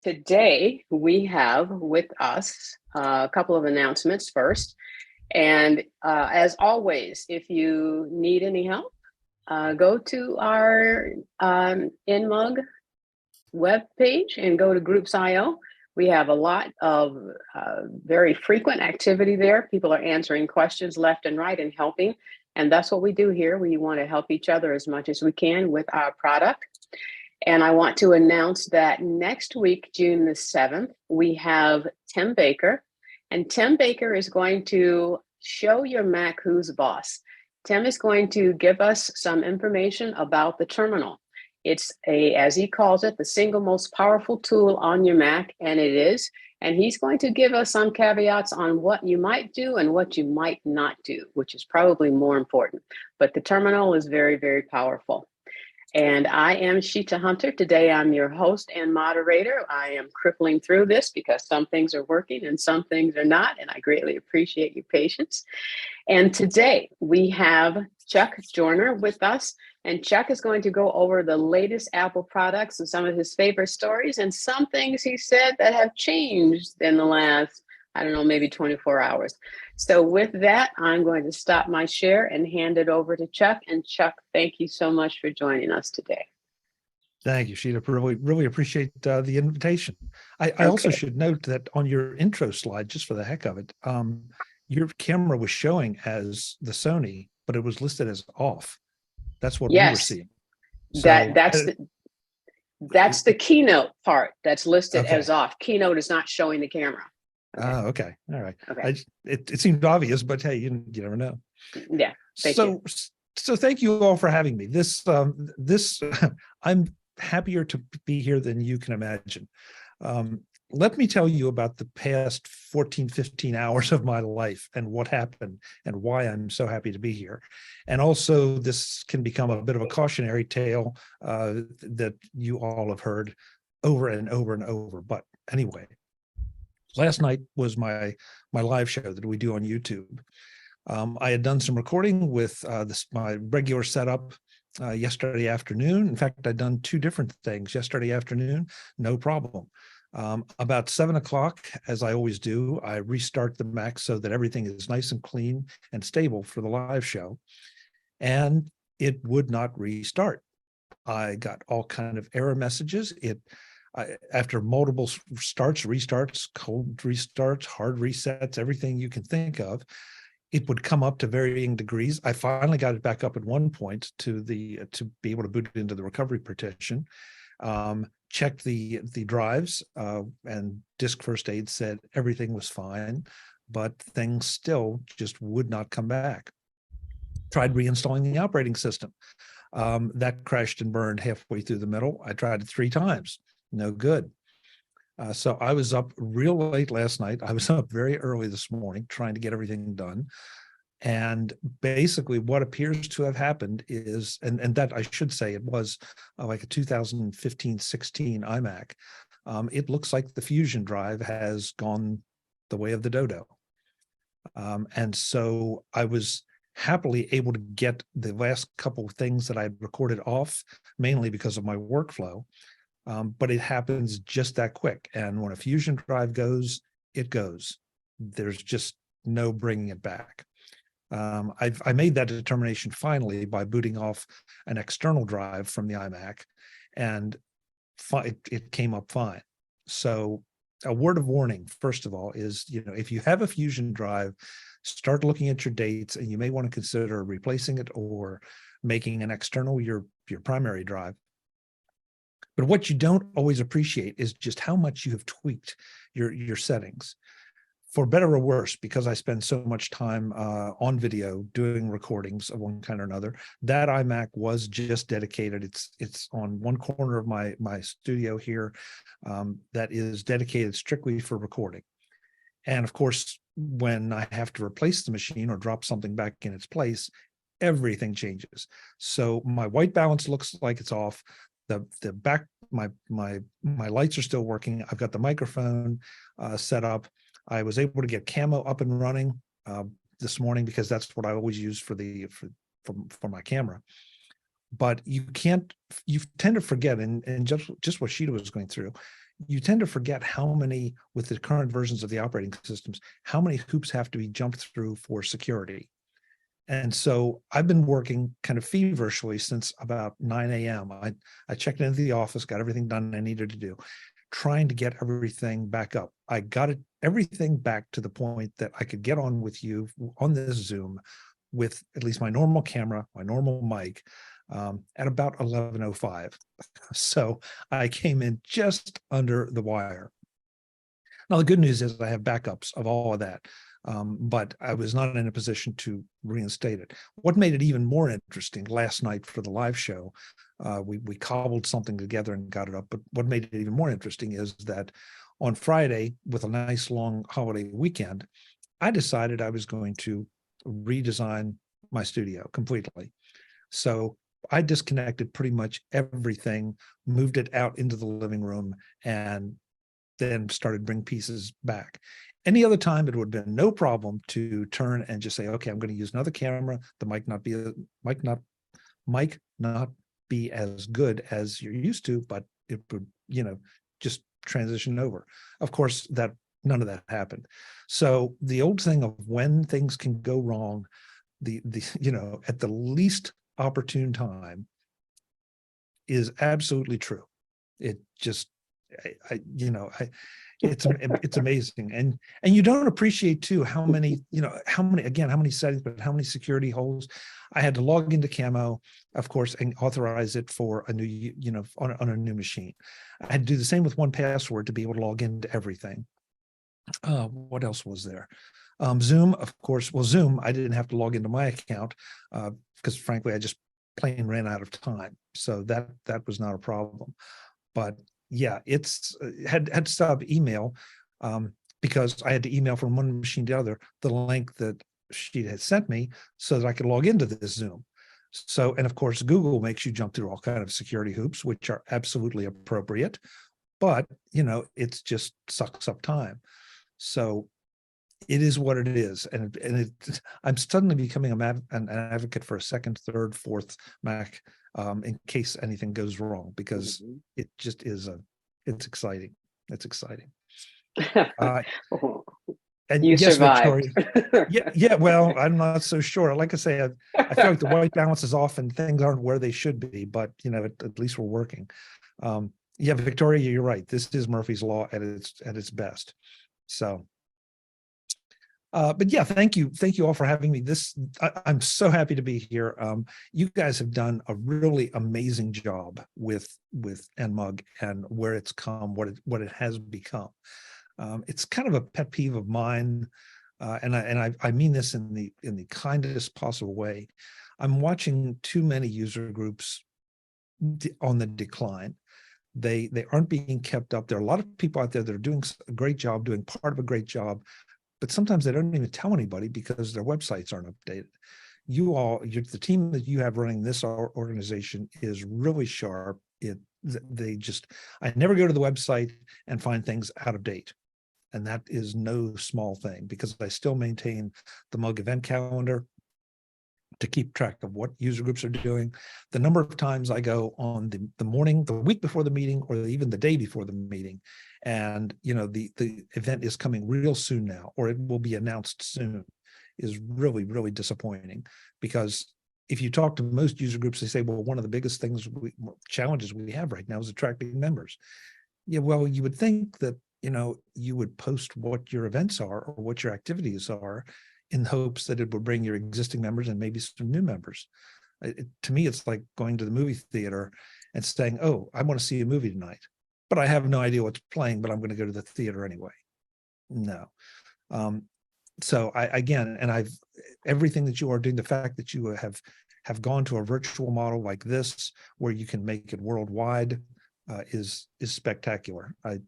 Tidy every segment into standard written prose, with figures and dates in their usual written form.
Today, we have with us a couple of announcements first. And as always, if you need any help, go to our NMUG webpage and go to Groups.io. We have a lot of very frequent activity there. People are answering questions left and right and helping. And that's what we do here. We want to help each other as much as we can with our product. And I want to announce that next week, June the 7th, we have Tim Baker. And Tim Baker is going to show your Mac who's boss. Tim is going to give us some information about the terminal. It's as he calls it, the single most powerful tool on your Mac, and it is. And he's going to give us some caveats on what you might do and what you might not do, which is probably more important. But the terminal is very, very powerful. And I am Sheeta Hunter. Today, I'm your host and moderator. I am crippling through this because some things are working and some things are not, and I greatly appreciate your patience. And today, we have Chuck Joyner with us, and Chuck is going to go over the latest Apple products and some of his favorite stories and some things he said that have changed in the last, I don't know, maybe 24 hours. So with that, I'm going to stop my share and hand it over to Chuck. And Chuck, thank you so much for joining us today. Thank you, Sheeta. Really appreciate the invitation. I also should note that on your intro slide, just for the heck of it, your camera was showing as the Sony, but it was listed as off. That's what we were seeing. So that's the keynote part that's listed as off. Keynote is not showing the camera. Okay. All right. Okay. It seemed obvious, but hey, you never know. Yeah. Thank you. So thank you all for having me. This I'm happier to be here than you can imagine. Let me tell you about the past 14, 15 hours of my life and what happened and why I'm so happy to be here. And also this can become a bit of a cautionary tale that you all have heard over and over and over. But anyway, last night was my live show that we do on YouTube. I had done some recording with my regular setup yesterday afternoon. In fact, I'd done two different things yesterday afternoon, no problem. About 7 o'clock, as I always do, I restart the Mac so that everything is nice and clean and stable for the live show. And it would not restart. I got all kind of error messages. After multiple starts, restarts, cold restarts, hard resets, everything you can think of, it would come up to varying degrees. I finally got it back up at one point to be able to boot it into the recovery partition. Checked the drives, and Disk First Aid said everything was fine, but things still just would not come back. Tried reinstalling the operating system. That crashed and burned halfway through the middle. I tried it 3 times. No good. So I was up real late last night. I was up very early this morning trying to get everything done. And basically what appears to have happened is, and that I should say it was like a 2015-16 iMac. It looks like the Fusion drive has gone the way of the dodo. And so I was happily able to get the last couple of things that I had recorded off, mainly because of my workflow. But it happens just that quick. And when a Fusion drive goes, it goes. There's just no bringing it back. I made that determination finally by booting off an external drive from the iMac, and it came up fine. So a word of warning, first of all, is, if you have a Fusion drive, start looking at your dates, and you may want to consider replacing it or making an external your primary drive. But what you don't always appreciate is just how much you have tweaked your settings. For better or worse, because I spend so much time on video doing recordings of one kind or another, that iMac was just dedicated. It's on one corner of my studio here that is dedicated strictly for recording. And of course, when I have to replace the machine or drop something back in its place, everything changes. So my white balance looks like it's off. The back, my lights are still working. I've got the microphone set up. I was able to get camo up and running this morning because that's what I always use for my camera. But you tend to forget, and just what Sheeta was going through, you tend to forget how many, with the current versions of the operating systems, how many hoops have to be jumped through for security. And so I've been working kind of feverishly since about 9 a.m. I checked into the office, got everything done I needed to do, trying to get everything back up. I got everything back to the point that I could get on with you on this Zoom with at least my normal camera, my normal mic, at about 11:05. So I came in just under the wire. Now, the good news is I have backups of all of that, but I was not in a position to reinstate it. What made it even more interesting last night for the live show, we cobbled something together and got it up, but what made it even more interesting is that on Friday, with a nice long holiday weekend, I decided I was going to redesign my studio completely. So I disconnected pretty much everything, moved it out into the living room, and then started bring pieces back. Any other time, it would have been no problem to turn and just say, okay, I'm going to use another camera. The mic not be as good as you're used to, but it would, just transition over. Of course, that none of that happened. So the old thing of when things can go wrong, the at the least opportune time, is absolutely true. It just, it's amazing, and you don't appreciate too how many settings, but how many security holes. I had to log into Camo, of course, and authorize it for a new, on a new machine. I had to do the same with 1Password to be able to log into everything. What else was there? Zoom, of course. Well, Zoom, I didn't have to log into my account because frankly, I just plain ran out of time. So that was not a problem. But yeah, it's had to stop email because I had to email from one machine to the other the link that she had sent me so that I could log into this Zoom. So, and of course, Google makes you jump through all kind of security hoops, which are absolutely appropriate, but it's just sucks up time. So it is what it is, and I'm suddenly becoming an advocate for a second, third, fourth Mac in case anything goes wrong, because it just is it's exciting. It's exciting. And you yes, survived. Victoria. Yeah. Well, I'm not so sure. Like I say, I feel like the white balance is off and things aren't where they should be, but at least we're working. Yeah, Victoria, you're right. This is Murphy's Law at its best. So. But yeah, thank you all for having me. I'm so happy to be here. You guys have done a really amazing job with NMUG and where it's come, what it has become. It's kind of a pet peeve of mine, and I mean this in the kindest possible way. I'm watching too many user groups on the decline. They aren't being kept up. There are a lot of people out there that are doing a great job, doing part of a great job, but sometimes they don't even tell anybody because their websites aren't updated. The team that you have running this organization is really sharp. I never go to the website and find things out of date. And that is no small thing, because I still maintain the MUG event calendar to keep track of what user groups are doing. The number of times I go on the morning, the week before the meeting, or even the day before the meeting, and the event is coming real soon now, or it will be announced soon, is really, really disappointing. Because if you talk to most user groups, they say, well, one of the biggest challenges we have right now is attracting members. Yeah, well, you would think that you would post what your events are or what your activities are, in hopes that it would bring your existing members and maybe some new members. To me, it's like going to the movie theater and saying, oh, I want to see a movie tonight, but I have no idea what's playing, but I'm going to go to the theater anyway. No. So everything that you are doing, the fact that you have gone to a virtual model like this, where you can make it worldwide, is spectacular. I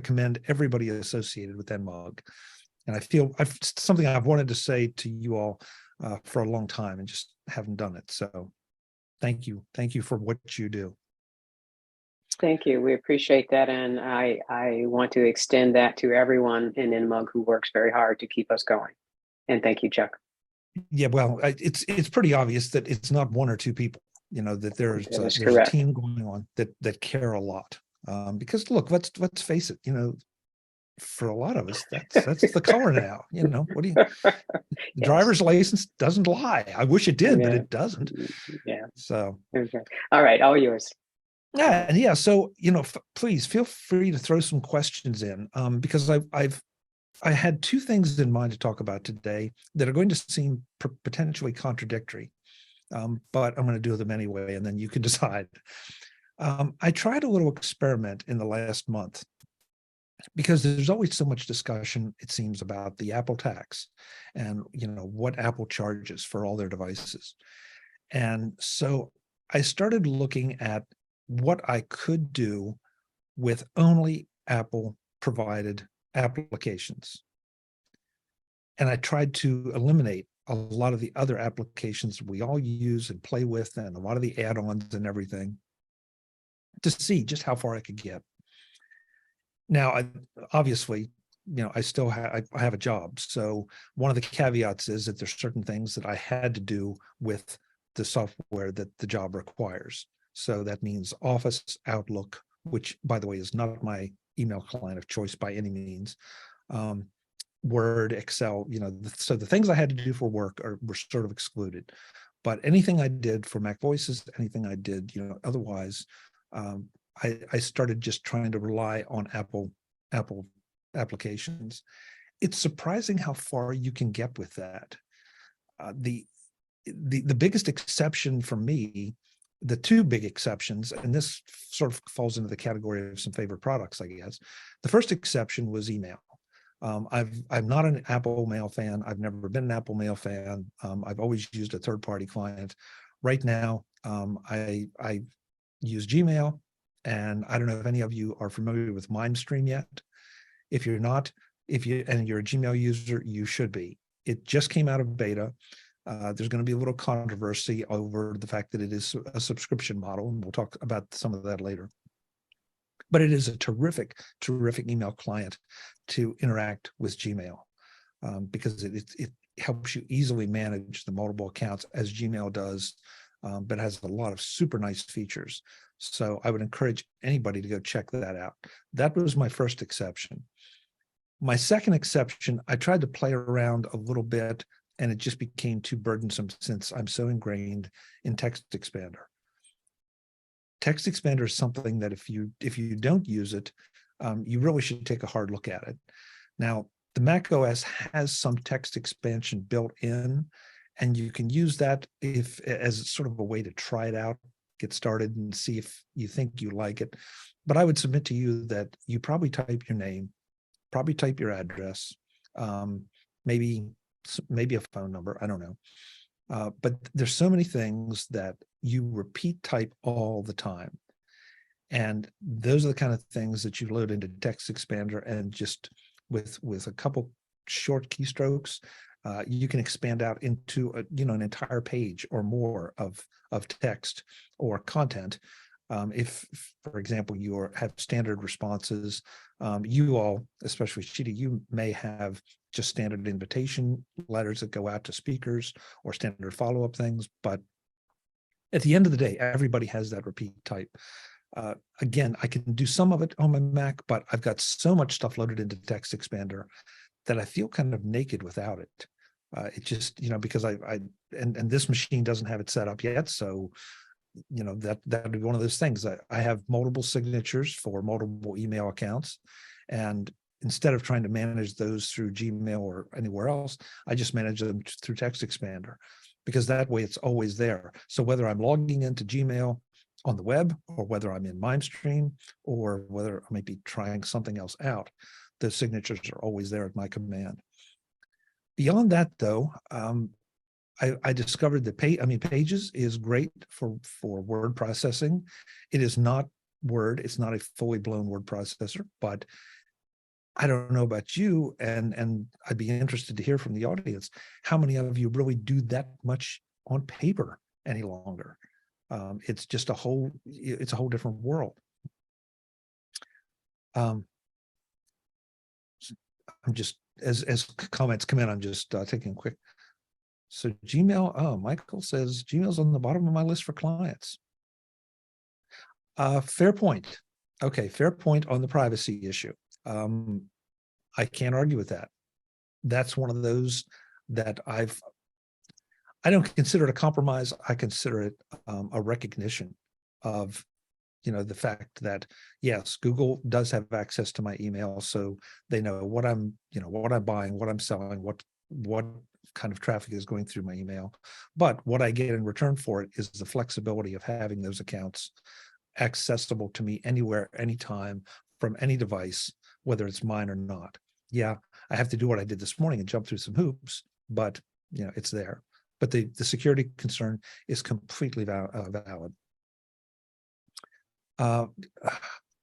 commend everybody associated with NMUG. And I feel something I've wanted to say to you all for a long time and just haven't done it. So thank you. Thank you for what you do. Thank you. We appreciate that. And I want to extend that to everyone in NMUG who works very hard to keep us going. And thank you, Chuck. Yeah, well, it's pretty obvious that it's not one or two people, that there's a team going on that care a lot. Because look, let's face it, for a lot of us, that's the color now. What do you? The Yes. driver's license doesn't lie. I wish it did, but Yeah. it doesn't. Yeah. So Okay. All right. All yours. yeah, and yeah. So please feel free to throw some questions in, because I had two things in mind to talk about today that are going to seem potentially contradictory, but I'm going to do them anyway, and then you can decide. I tried a little experiment in the last month because there's always so much discussion, it seems, about the Apple tax and what Apple charges for all their devices. And so I started looking at what I could do with only Apple provided applications. And I tried to eliminate a lot of the other applications we all use and play with, and a lot of the add-ons and everything, to see just how far I could get. Now, obviously, I still have a job. So one of the caveats is that there's certain things that I had to do with the software that the job requires. So that means Office, Outlook, which, by the way, is not my email client of choice by any means. Word, Excel, so the things I had to do for work were sort of excluded. But anything I did for MacVoices, anything I did, otherwise, I started just trying to rely on Apple applications. It's surprising how far you can get with that. The biggest exception for me, the two big exceptions, and this sort of falls into the category of some favorite products, I guess. The first exception was email. I'm not an Apple Mail fan. I've never been an Apple Mail fan. I've always used a third-party client. Right now, I use Gmail, and I don't know if any of you are familiar with MindStream yet. If you're not, and you're a Gmail user, you should be. It just came out of beta. There's going to be a little controversy over the fact that it is a subscription model, and we'll talk about some of that later. But it is a terrific email client to interact with Gmail, because it helps you easily manage the multiple accounts as Gmail does, but has a lot of super nice features. So I would encourage anybody to go check that out. That was my first exception. My second exception, I tried to play around a little bit, and it just became too burdensome since I'm so ingrained in Text Expander. Text Expander is something that if you don't use it, you really should take a hard look at it. Now, the Mac OS has some text expansion built in, and you can use that as sort of a way to try it out, get started, and see if you think you like it. But I would submit to you that you probably type your name, probably type your address, maybe a phone number, I don't know. But there's so many things that you repeat type all the time. And those are the kind of things that you load into Text Expander, and just with a couple short keystrokes, you can expand out into an entire page or more of text or content. If, for example, you have standard responses, you all, especially Shida, you may have just standard invitation letters that go out to speakers or standard follow-up things. But at the end of the day, everybody has that repeat type. Again, I can do some of it on my Mac, but I've got so much stuff loaded into Text Expander that I feel kind of naked without it. It just, because and this machine doesn't have it set up yet. So, that would be one of those things. I have multiple signatures for multiple email accounts. And instead of trying to manage those through Gmail or anywhere else, I just manage them through Text Expander, because that way it's always there. So whether I'm logging into Gmail on the web, or whether I'm in MindStream, or whether I might be trying something else out, the signatures are always there at my command. Beyond that, though, I discovered that Pages is great for word processing. It is not Word. It's not a fully blown word processor, but I don't know about you, and I'd be interested to hear from the audience, how many of you really do that much on paper any longer? It's just a whole different world. I'm just, as comments come in, I'm just taking a quick. So Gmail, Michael says Gmail's on the bottom of my list for clients. Fair point. Okay, fair point on the privacy issue. I can't argue with that. That's one of those that I don't consider it a compromise. I consider it a recognition of, the fact that yes, Google does have access to my email, so they know what what I'm buying, what I'm selling, what kind of traffic is going through my email. But what I get in return for it is the flexibility of having those accounts accessible to me anywhere, anytime, from any device, whether it's mine or not. Yeah, I have to do what I did this morning and jump through some hoops, but it's there. But the security concern is completely valid.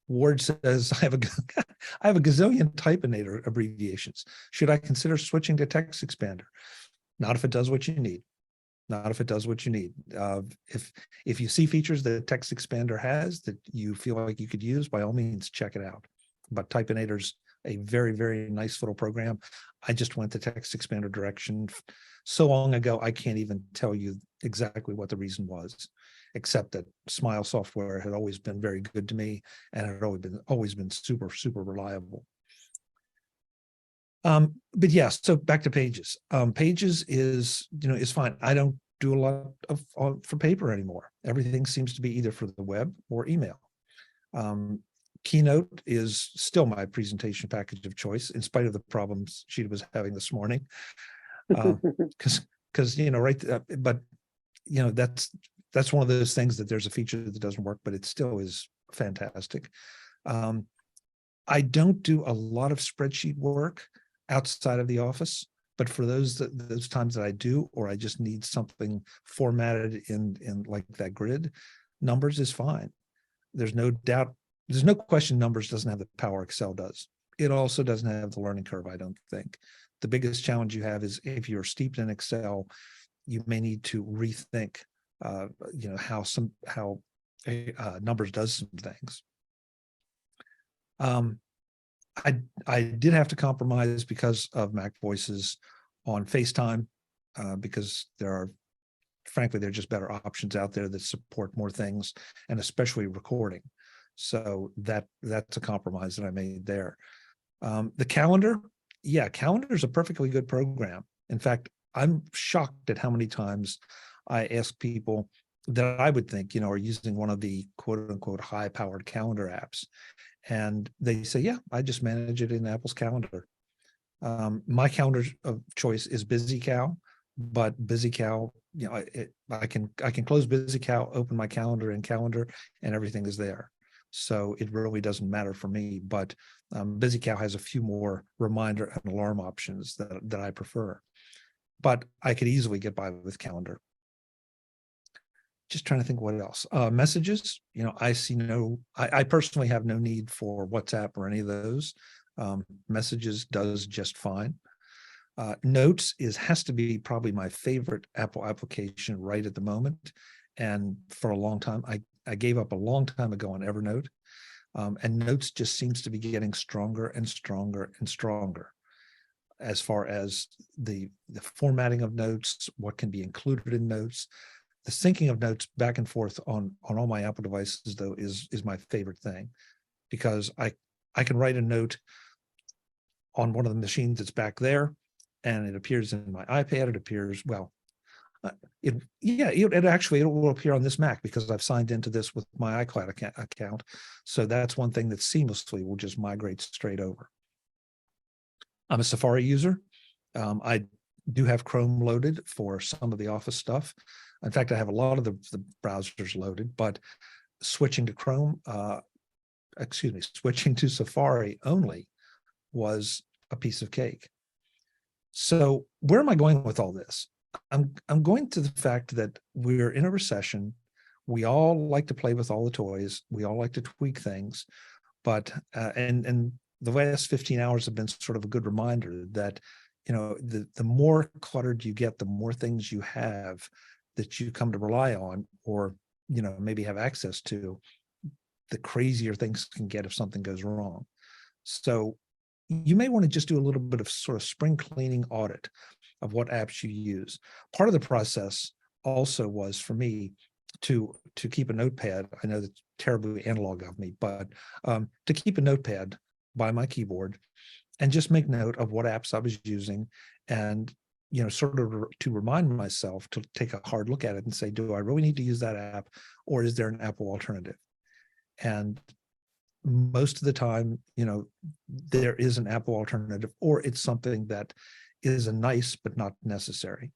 Ward says, I have a gazillion typinator abbreviations. Should I consider switching to text expander? Not if it does what you need. Not if it does what you need. If you see features that text expander has that you feel like you could use, by all means, check it out. But typinator's a very, very nice little program. I just went the text expander direction so long ago, I can't even tell you exactly what the reason was, except that Smile software had always been very good to me and had always been super, super reliable. But yeah, so back to Pages. Pages is fine. I don't do a lot of for paper anymore. Everything seems to be either for the web or email. Keynote is still my presentation package of choice, in spite of the problems she was having this morning. Because right, but that's one of those things that there's a feature that doesn't work, but it still is fantastic. I don't do a lot of spreadsheet work outside of the office, but for those times that I do, or I just need something formatted in like that grid, Numbers is fine. There's no doubt, there's no question Numbers doesn't have the power Excel does. It also doesn't have the learning curve, I don't think. The biggest challenge you have is if you're steeped in Excel, you may need to rethink, how Numbers does some things. I did have to compromise because of MacVoices on FaceTime, because frankly, there are just better options out there that support more things, and especially recording. So that's a compromise that I made there. The calendar, yeah, calendar is a perfectly good program. In fact, I'm shocked at how many times I ask people that I would think, are using one of the quote unquote high powered calendar apps. And they say, yeah, I just manage it in Apple's calendar. My calendar of choice is BusyCal, but BusyCal, I can close BusyCal, open my calendar in Calendar, and everything is there. So it really doesn't matter for me. But BusyCal has a few more reminder and alarm options that I prefer. But I could easily get by with Calendar. Just trying to think what else. Messages, I personally have no need for WhatsApp or any of those. Messages does just fine. Notes has to be probably my favorite Apple application right at the moment. And for a long time, I gave up a long time ago on Evernote. And Notes just seems to be getting stronger and stronger and stronger as far as the formatting of notes, what can be included in notes. The syncing of notes back and forth on all my Apple devices, though, is my favorite thing, because I can write a note on one of the machines that's back there, and it appears in my iPad. It appears, well, it will appear on this Mac because I've signed into this with my iCloud account. So that's one thing that seamlessly will just migrate straight over. I'm a Safari user. I do have Chrome loaded for some of the Office stuff. In fact, I have a lot of the browsers loaded, but switching to switching to Safari only was a piece of cake. So where am I going with all this? I'm going to the fact that we're in a recession. We all like to play with all the toys. We all like to tweak things, but and the last 15 hours have been sort of a good reminder that the more cluttered you get, the more things you have that you come to rely on, or maybe have access to, the crazier things can get if something goes wrong. So you may want to just do a little bit of sort of spring cleaning audit of what apps you use. Part of the process also was, for me, to keep a notepad. I know that's terribly analog of me, but to keep a notepad by my keyboard and just make note of what apps I was using, and sort of to remind myself to take a hard look at it and say, do I really need to use that app, or is there an Apple alternative? And most of the time, there is an Apple alternative, or it's something that is a nice but not necessary.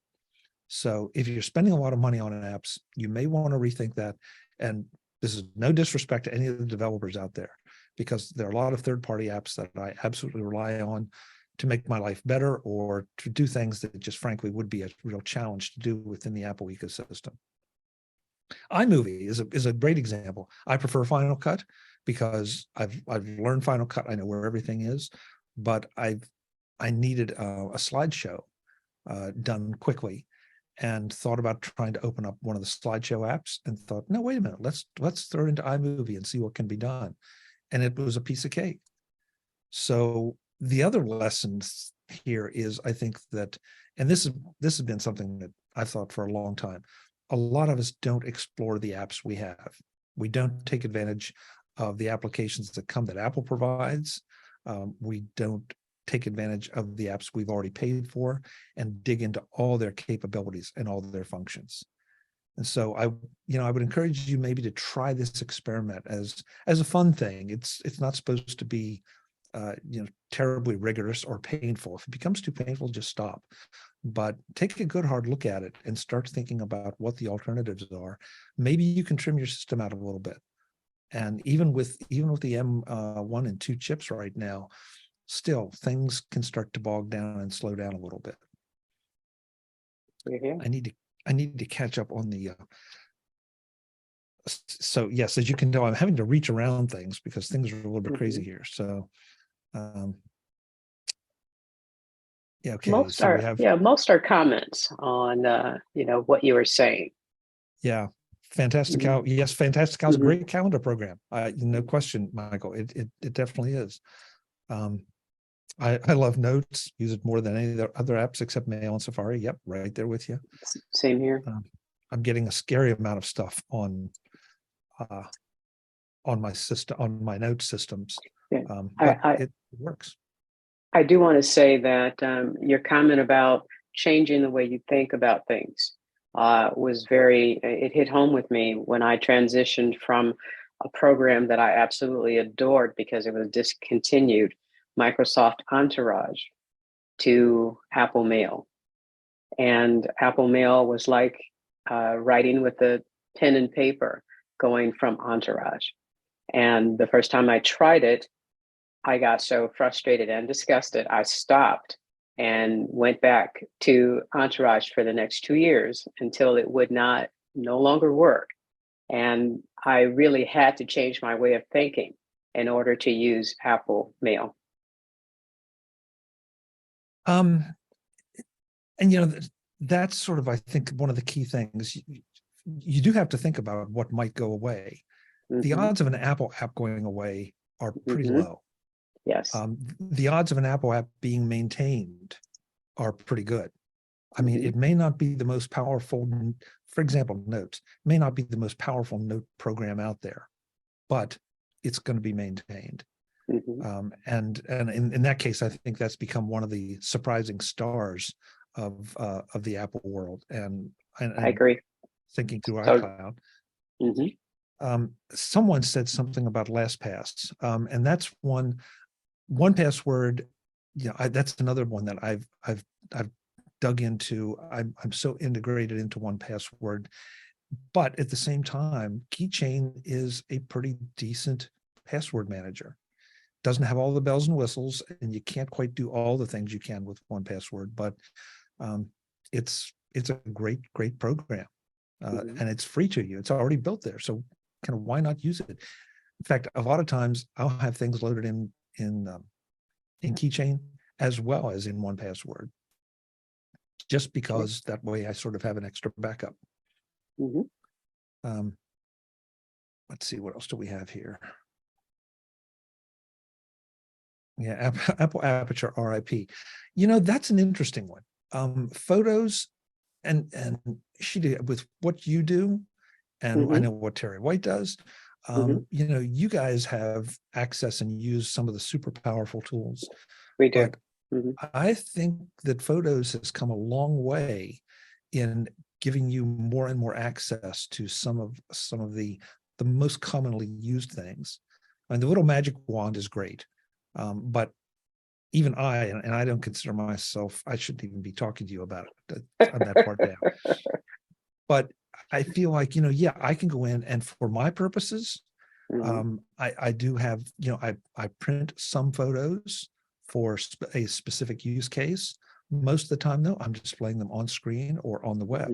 So if you're spending a lot of money on apps, you may want to rethink that. And this is no disrespect to any of the developers out there, because there are a lot of third-party apps that I absolutely rely on to make my life better, or to do things that just frankly would be a real challenge to do within the Apple ecosystem. iMovie is a great example. I prefer Final Cut because I've learned Final Cut. I know where everything is, but I needed a slideshow done quickly, and thought about trying to open up one of the slideshow apps, and thought, no, wait a minute, let's throw it into iMovie and see what can be done. And it was a piece of cake. So the other lessons here is, I think that, and this has been something that I've thought for a long time, a lot of us don't explore the apps we have. We don't take advantage of the applications that Apple provides. We don't take advantage of the apps we've already paid for and dig into all their capabilities and all their functions. And so I would encourage you maybe to try this experiment as a fun thing. It's not supposed to be terribly rigorous or painful. If it becomes too painful, just stop. But take a good hard look at it and start thinking about what the alternatives are. Maybe you can trim your system out a little bit. And even with the M1 and 2 chips right now, still things can start to bog down and slow down a little bit. Yeah. I need to catch up on the so yes, as you can tell, I'm having to reach around things because things are a little bit crazy here. So yeah, okay. Most So are we have most are comments on what you were saying. Yeah, Fantastical. Yes, Fantastical is a great calendar program. No question, Michael. It definitely is. I love Notes. Use it more than any of the other apps except Mail and Safari. Yep, right there with you. Same here. I'm getting a scary amount of stuff on my system, on my note systems. Yeah. But it works. I do want to say that your comment about changing the way you think about things was it hit home with me when I transitioned from a program that I absolutely adored because it was discontinued, Microsoft Entourage, to Apple Mail. And Apple Mail was like writing with a pen and paper, going from Entourage. And the first time I tried it, I got so frustrated and disgusted, I stopped and went back to Entourage for the next 2 years until it would no longer work. And I really had to change my way of thinking in order to use Apple Mail. And that's sort of, I think, one of the key things. You do have to think about what might go away. The odds of an Apple app going away are pretty low. Yes. The odds of an Apple app being maintained are pretty good. I mean, it may not be the most powerful, for example, Notes may not be the most powerful note program out there, but it's going to be maintained. And in that case, I think that's become one of the surprising stars of the Apple world. And I agree. Thinking through iCloud. Someone said something about LastPass, and that's one password. That's another one that I've dug into. I'm so integrated into 1Password, but at the same time, Keychain is a pretty decent password manager. Doesn't have all the bells and whistles, and you can't quite do all the things you can with 1Password, but it's a great program, and it's free to you. It's already built there, so kind of why not use it? In fact, a lot of times I'll have things loaded in Keychain as well as in 1Password, just because that way I sort of have an extra backup. Let's see, what else do we have here? Yeah, Apple Aperture RIP. That's an interesting one. Photos and she did with what you do and I know what Terry White does. Mm-hmm. You know, you guys have access and use some of the super powerful tools, We do. but Mm-hmm. I think that Photos has come a long way in giving you more and more access to some of the most commonly used things. I mean, the little magic wand is great, but even and I don't consider myself, I shouldn't even be talking to you about it on that part down. But I feel like, you know, yeah, I can go in and for my purposes, Mm-hmm. I do have, you know, I print some photos for a specific use case. Most of the time, though, I'm displaying them on screen or on the web.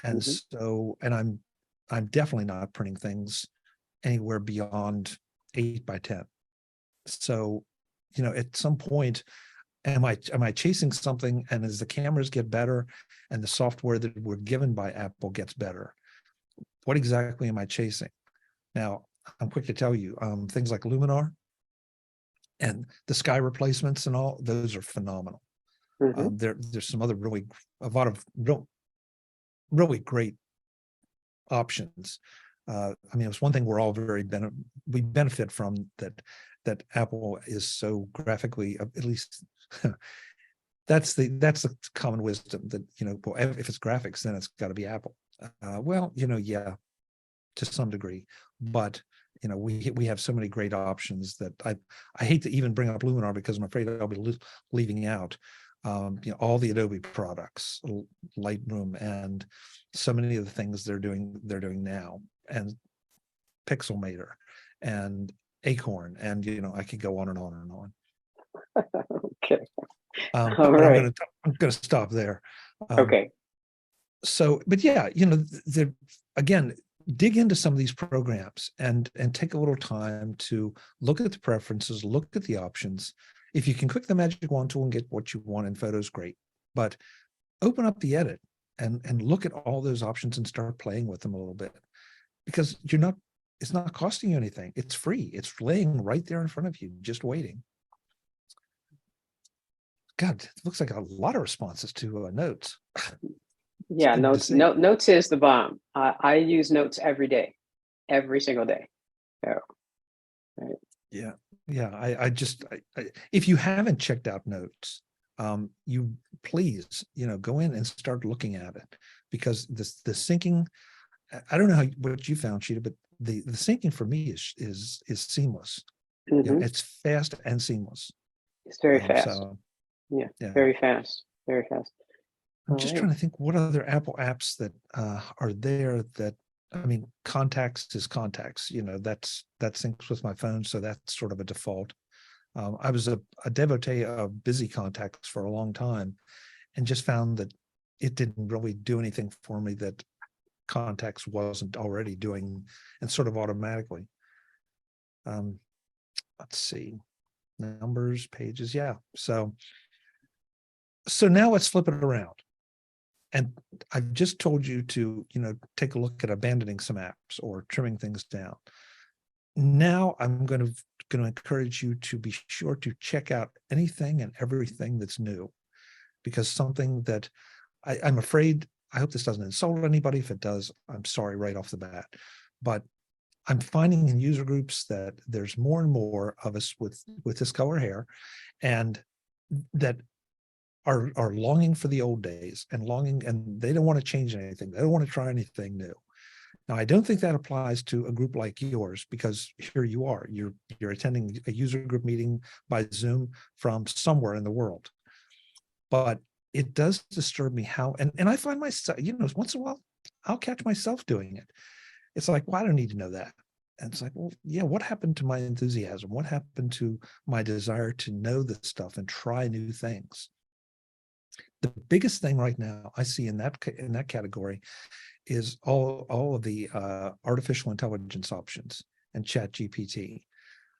And Mm-hmm. so, and I'm definitely not printing things anywhere beyond 8 by 10. So, you know, at some point, am I chasing something? And as the cameras get better and the software that we're given by Apple gets better, what exactly am I chasing? Now, I'm quick to tell you, things like Luminar and the sky replacements and all, those are phenomenal. Mm-hmm. There's some other a lot of really great options. I mean, it's one thing we're all we benefit from, that Apple is so graphically, at least that's the common wisdom, that, you know, well, if it's graphics, then it's got to be Apple. Well, you know, yeah, to some degree, but you know, we have so many great options that I hate to even bring up Luminar because I'm afraid I'll be leaving out, you know, all the Adobe products, Lightroom, and so many of the things they're doing now, and Pixelmator and Acorn, and you know, I could go on and on and on. Okay. All But right. I'm gonna stop there. Okay. So, but yeah, you know, again, dig into some of these programs and take a little time to look at the preferences, look at the options. If you can click the magic wand tool and get what you want in Photos, great. But open up the edit and look at all those options and start playing with them a little bit, because it's not costing you anything. It's free. It's laying right there in front of you, just waiting. God, it looks like a lot of responses to notes. Yeah, notes is the bomb. I use notes every day, every single day. So, right. Yeah, yeah. If you haven't checked out notes, you please, you know, go in and start looking at it, because the syncing. I don't know what you found, Sheeta, but the syncing for me is seamless. You know, Mm-hmm. it's fast and seamless. It's very fast. So Yeah, yeah. very fast. Very fast. I'm All just right. trying to think what other Apple apps that are there that, I mean, contacts is contacts, you know, that syncs with my phone. So that's sort of a default. I was a devotee of busy contacts for a long time, and just found that it didn't really do anything for me that contacts wasn't already doing, and sort of automatically. Let's see, numbers, pages. Yeah. So now let's flip it around. And I've just told you to, you know, take a look at abandoning some apps or trimming things down. Now I'm going to encourage you to be sure to check out anything and everything that's new, because something that I'm afraid, I hope this doesn't insult anybody. If it does, I'm sorry right off the bat. But I'm finding in user groups that there's more and more of us with this color hair, and that are longing for the old days, and they don't want to change anything. They don't want to try anything new. Now, I don't think that applies to a group like yours, because here you are, you're attending a user group meeting by Zoom from somewhere in the world. But it does disturb me how, and I find myself, you know, once in a while, I'll catch myself doing it. It's like, well, I don't need to know that. And it's like, well, yeah, what happened to my enthusiasm? What happened to my desire to know this stuff and try new things? The biggest thing right now I see in that category is all of the artificial intelligence options and Chat GPT.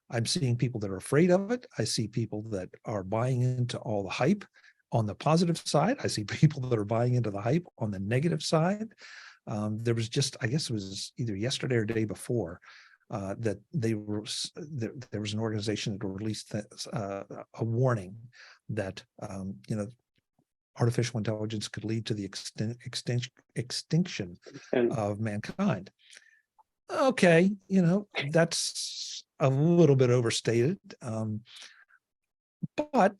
I'm seeing people that are afraid of it. I see people that are buying into all the hype on the positive side. I see people that are buying into the hype on the negative side. There was just, I guess it was either yesterday or the day before, that there was an organization that released a warning that, you know, artificial intelligence could lead to the extinction And of mankind. Okay, that's a little bit overstated. But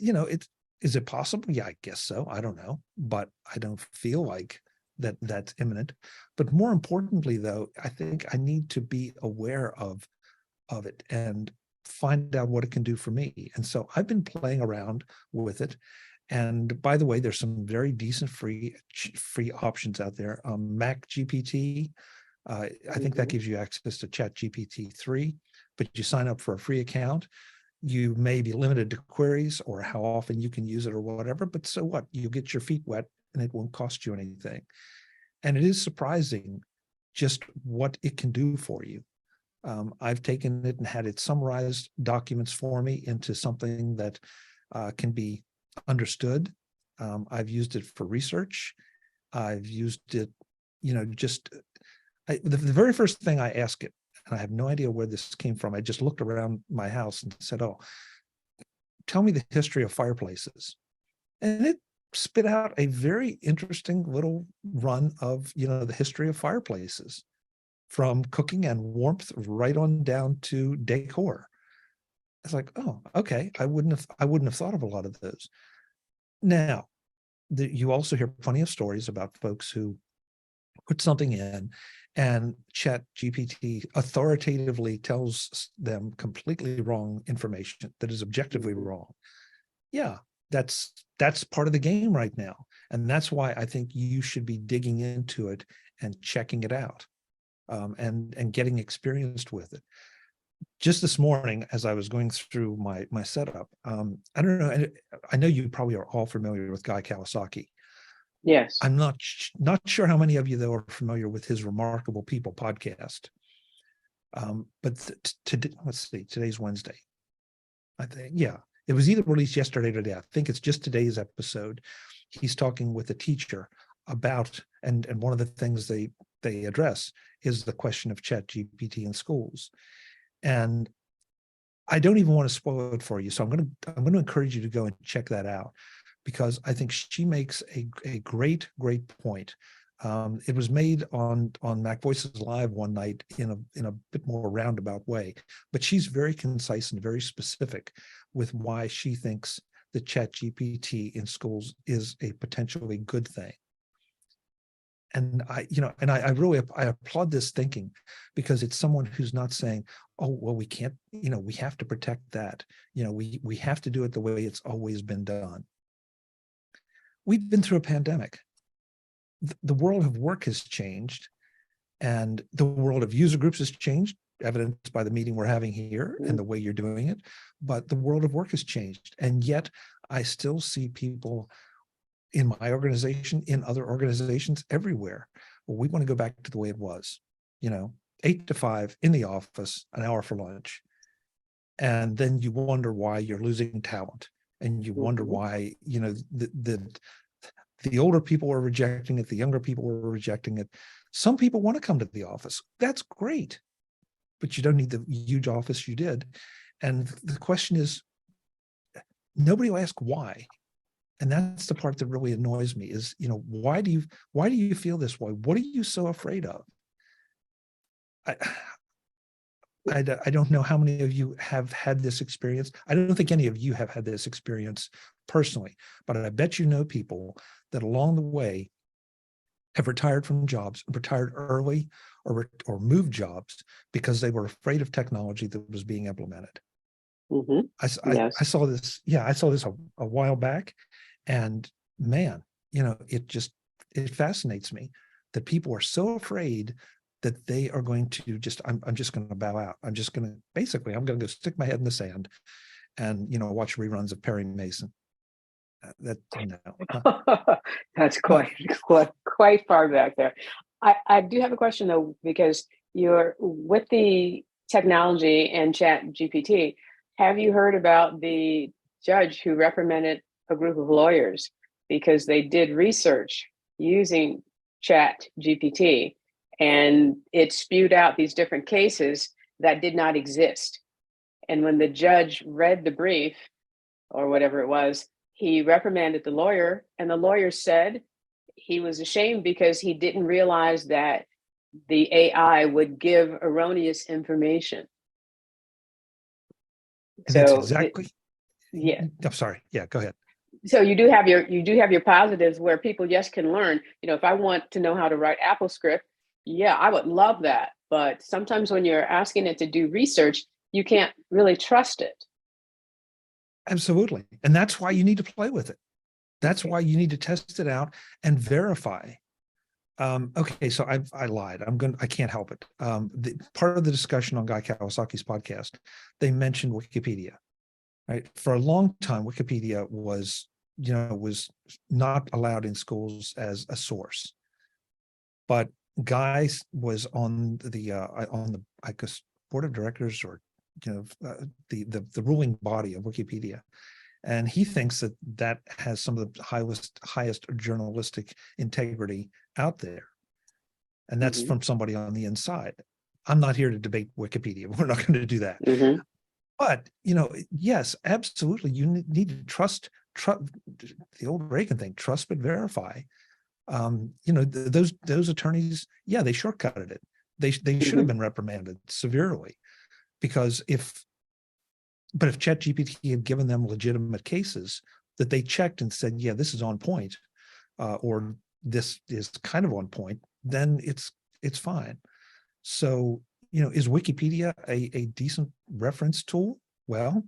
is it possible? Yeah, I guess so. I don't know, but I don't feel like that's imminent. But more importantly, though, I think I need to be aware of it and find out what it can do for me. And so I've been playing around with it. And by the way, there's some very decent free options out there. Mac GPT, I think that gives you access to Chat GPT 3, but you sign up for a free account. You may be limited to queries or how often you can use it or whatever, but so what? You get your feet wet and it won't cost you anything. And it is surprising just what it can do for you. I've taken it and had it summarize documents for me into something that can be understood. I've used it for research. I've used it, the very first thing I ask it, and I have no idea where this came from. I just looked around my house and said, "Oh, tell me the history of fireplaces." And it spit out a very interesting little run of, the history of fireplaces, from cooking and warmth right on down to decor. It's like, oh, okay. I wouldn't have thought of a lot of those. Now, you also hear plenty of stories about folks who put something in and Chat GPT authoritatively tells them completely wrong information that is objectively wrong. Yeah, that's part of the game right now. And that's why I think you should be digging into it and checking it out, and getting experienced with it. Just this morning, as I was going through my setup, I don't know, I know you probably are all familiar with Guy Kawasaki. yes. I'm not sure how many of you, though, are familiar with his Remarkable People podcast. But let's see, today's Wednesday. I think, yeah, it was either released yesterday or today. I think it's just today's episode. He's talking with a teacher about, and one of the things they address is the question of Chat GPT in schools. And I don't even want to spoil it for you, so I'm going to encourage you to go and check that out, because I think she makes a great point. It was made on MacVoices Live one night in a bit more roundabout way, but she's very concise and very specific with why she thinks that Chat GPT in schools is a potentially good thing. And I really applaud this thinking, because it's someone who's not saying, oh, well, we can't, we have to protect that. We have to do it the way it's always been done. We've been through a pandemic. The world of work has changed, and the world of user groups has changed, evidenced by the meeting we're having here and the way you're doing it. But the world of work has changed. And yet I still see people in my organization, in other organizations, everywhere. Well, we want to go back to the way it was, 8 to 5 in the office, an hour for lunch. And then you wonder why you're losing talent. And you wonder why, the older people are rejecting it, the younger people are rejecting it. Some people want to come to the office. That's great. But you don't need the huge office you did. And the question is, nobody will ask why. And that's the part that really annoys me is, why do you feel this way? What are you so afraid of? I don't know how many of you have had this experience. I don't think any of you have had this experience personally, but I bet you know people that along the way have retired from jobs, retired early, or moved jobs because they were afraid of technology that was being implemented. Yes. I saw this. Yeah, I saw this a while back. And man, it fascinates me that people are so afraid that they are going to I'm just going to bow out. I'm going to go stick my head in the sand and, watch reruns of Perry Mason. That's quite far back there. I do have a question though, because you're with the technology and Chat GPT. Have you heard about the judge who reprimanded a group of lawyers because they did research using Chat GPT and it spewed out these different cases that did not exist? And when the judge read the brief or whatever it was, he reprimanded the lawyer, and the lawyer said he was ashamed because he didn't realize that the AI would give erroneous information. And that's So exactly, yeah. I'm sorry. Yeah, go ahead. So you do have your positives where people just can learn. If I want to know how to write AppleScript, yeah, I would love that. But sometimes when you're asking it to do research, you can't really trust it. Absolutely. And that's why you need to play with it. That's Okay. why you need to test it out and verify. Okay, so I lied. I can't help it. Part of the discussion on Guy Kawasaki's podcast, they mentioned Wikipedia, right? For a long time, Wikipedia was not allowed in schools as a source. But Guy was on the I guess board of directors, or the ruling body of Wikipedia. And he thinks that that has some of the highest journalistic integrity out there. And that's Mm-hmm. from somebody on the inside. I'm not here to debate Wikipedia. We're not going to do that. Mm-hmm. But, yes, absolutely. You need to trust the old Reagan thing, trust but verify. Those attorneys, yeah, they shortcutted it. They should have Mm-hmm. been reprimanded severely, because if ChatGPT had given them legitimate cases that they checked and said, yeah, this is on point, or this is kind of on point, then it's fine. So, is Wikipedia a decent reference tool? Well,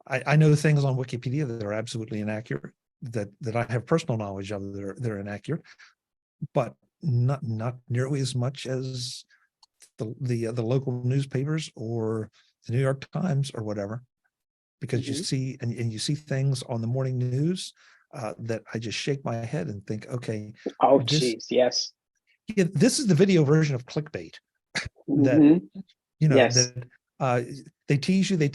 I know things on Wikipedia that are absolutely inaccurate, that I have personal knowledge of that are inaccurate, but not nearly as much as the local newspapers or the New York Times or whatever, because you Mm-hmm. see and you see things on the morning news that I just shake my head and think, okay, Oh, this geez, yes. this is the video version of clickbait that Mm-hmm. Yes. that uh, they tease you, they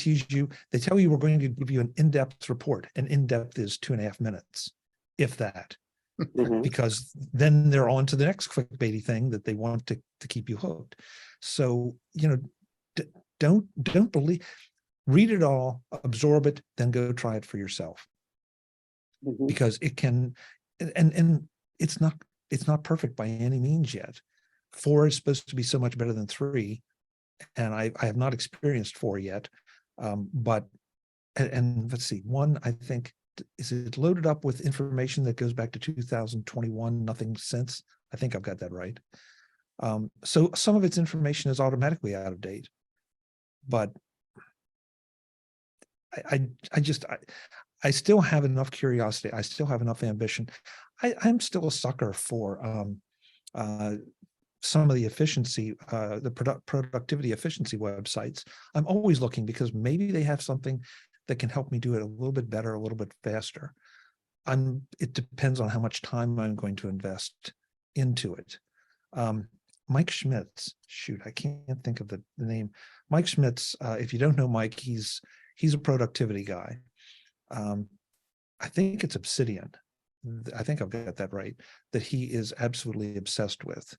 tell you we're going to give you an in-depth report, and in-depth is 2.5 minutes, if that, Mm-hmm. because then they're on to the next clickbaity thing that they want to keep you hooked. So, don't believe, read it all, absorb it, then go try it for yourself, Mm-hmm. because it can, and it's not perfect by any means yet. 4 is supposed to be so much better than 3, and I have not experienced 4 yet. But and let's see, 1, I think, is it loaded up with information that goes back to 2021, nothing since? I think I've got that right. So some of its information is automatically out of date, but I still have enough curiosity. I still have enough ambition. I'm still a sucker for some of the efficiency, productivity efficiency websites. I'm always looking, because maybe they have something that can help me do it a little bit better, a little bit faster. It depends on how much time I'm going to invest into it. Mike Schmitz, shoot, I can't think of the name. Mike Schmitz, if you don't know Mike, he's a productivity guy. I think it's Obsidian. I think I've got that right, that he is absolutely obsessed with.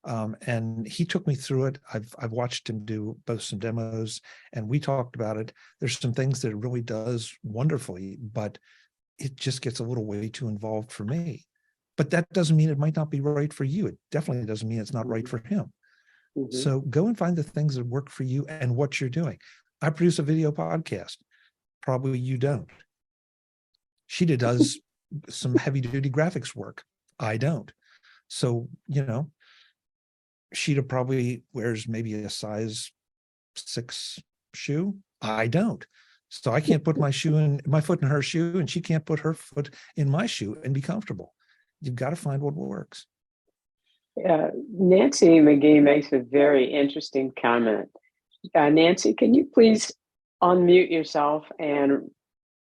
And he took me through it. I've watched him do both some demos, and we talked about it. There's some things that it really does wonderfully, but it just gets a little way too involved for me. But that doesn't mean it might not be right for you. It definitely doesn't mean it's not right for him. Mm-hmm. So go and find the things that work for you and what you're doing. I produce a video podcast. Probably you don't. Sheeta does some heavy duty graphics work. I don't. So, Sheeta probably wears maybe a size 6 shoe. I don't. So I can't put my foot in her shoe, and she can't put her foot in my shoe and be comfortable. You've got to find what works. Nancy McGee makes a very interesting comment. Nancy, can you please unmute yourself and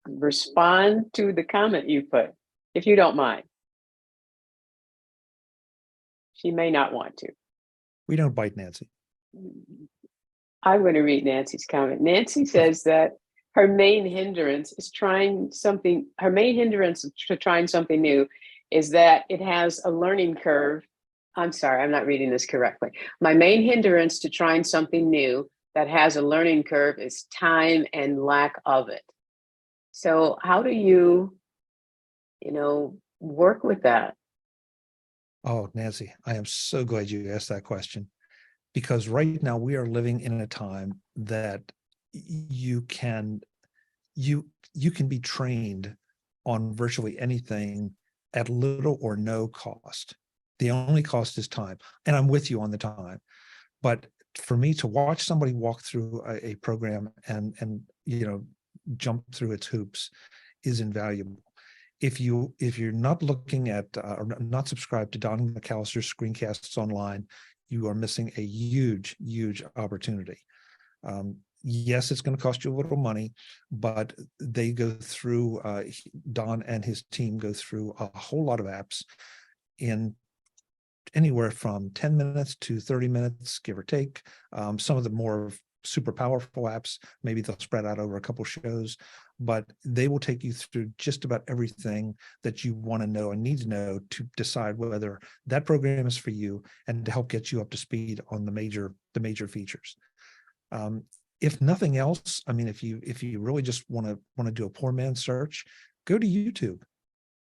respond to the comment you put, if you don't mind? She may not want to. We don't bite Nancy. I'm going to read Nancy's comment. Nancy says that her main hindrance to trying something new is that it has a learning curve. I'm sorry, I'm not reading this correctly. My main hindrance to trying something new that has a learning curve is time and lack of it. So how do you work with that? Oh, Nancy, I am so glad you asked that question, because right now we are living in a time that you can you can be trained on virtually anything at little or no cost. The only cost is time, and I'm with you on the time. But for me to watch somebody walk through a program and jump through its hoops is invaluable. If you're not looking at or not subscribed to Don McAllister's screencasts online, you are missing a huge opportunity. Yes, it's going to cost you a little money, but they go through, Don and his team go through a whole lot of apps in anywhere from 10 minutes to 30 minutes, give or take. Some of the more super powerful apps, maybe they'll spread out over a couple shows, but they will take you through just about everything that you want to know and need to know to decide whether that program is for you and to help get you up to speed on the major features. If nothing else, I mean, if you really just want to do a poor man's search, go to YouTube.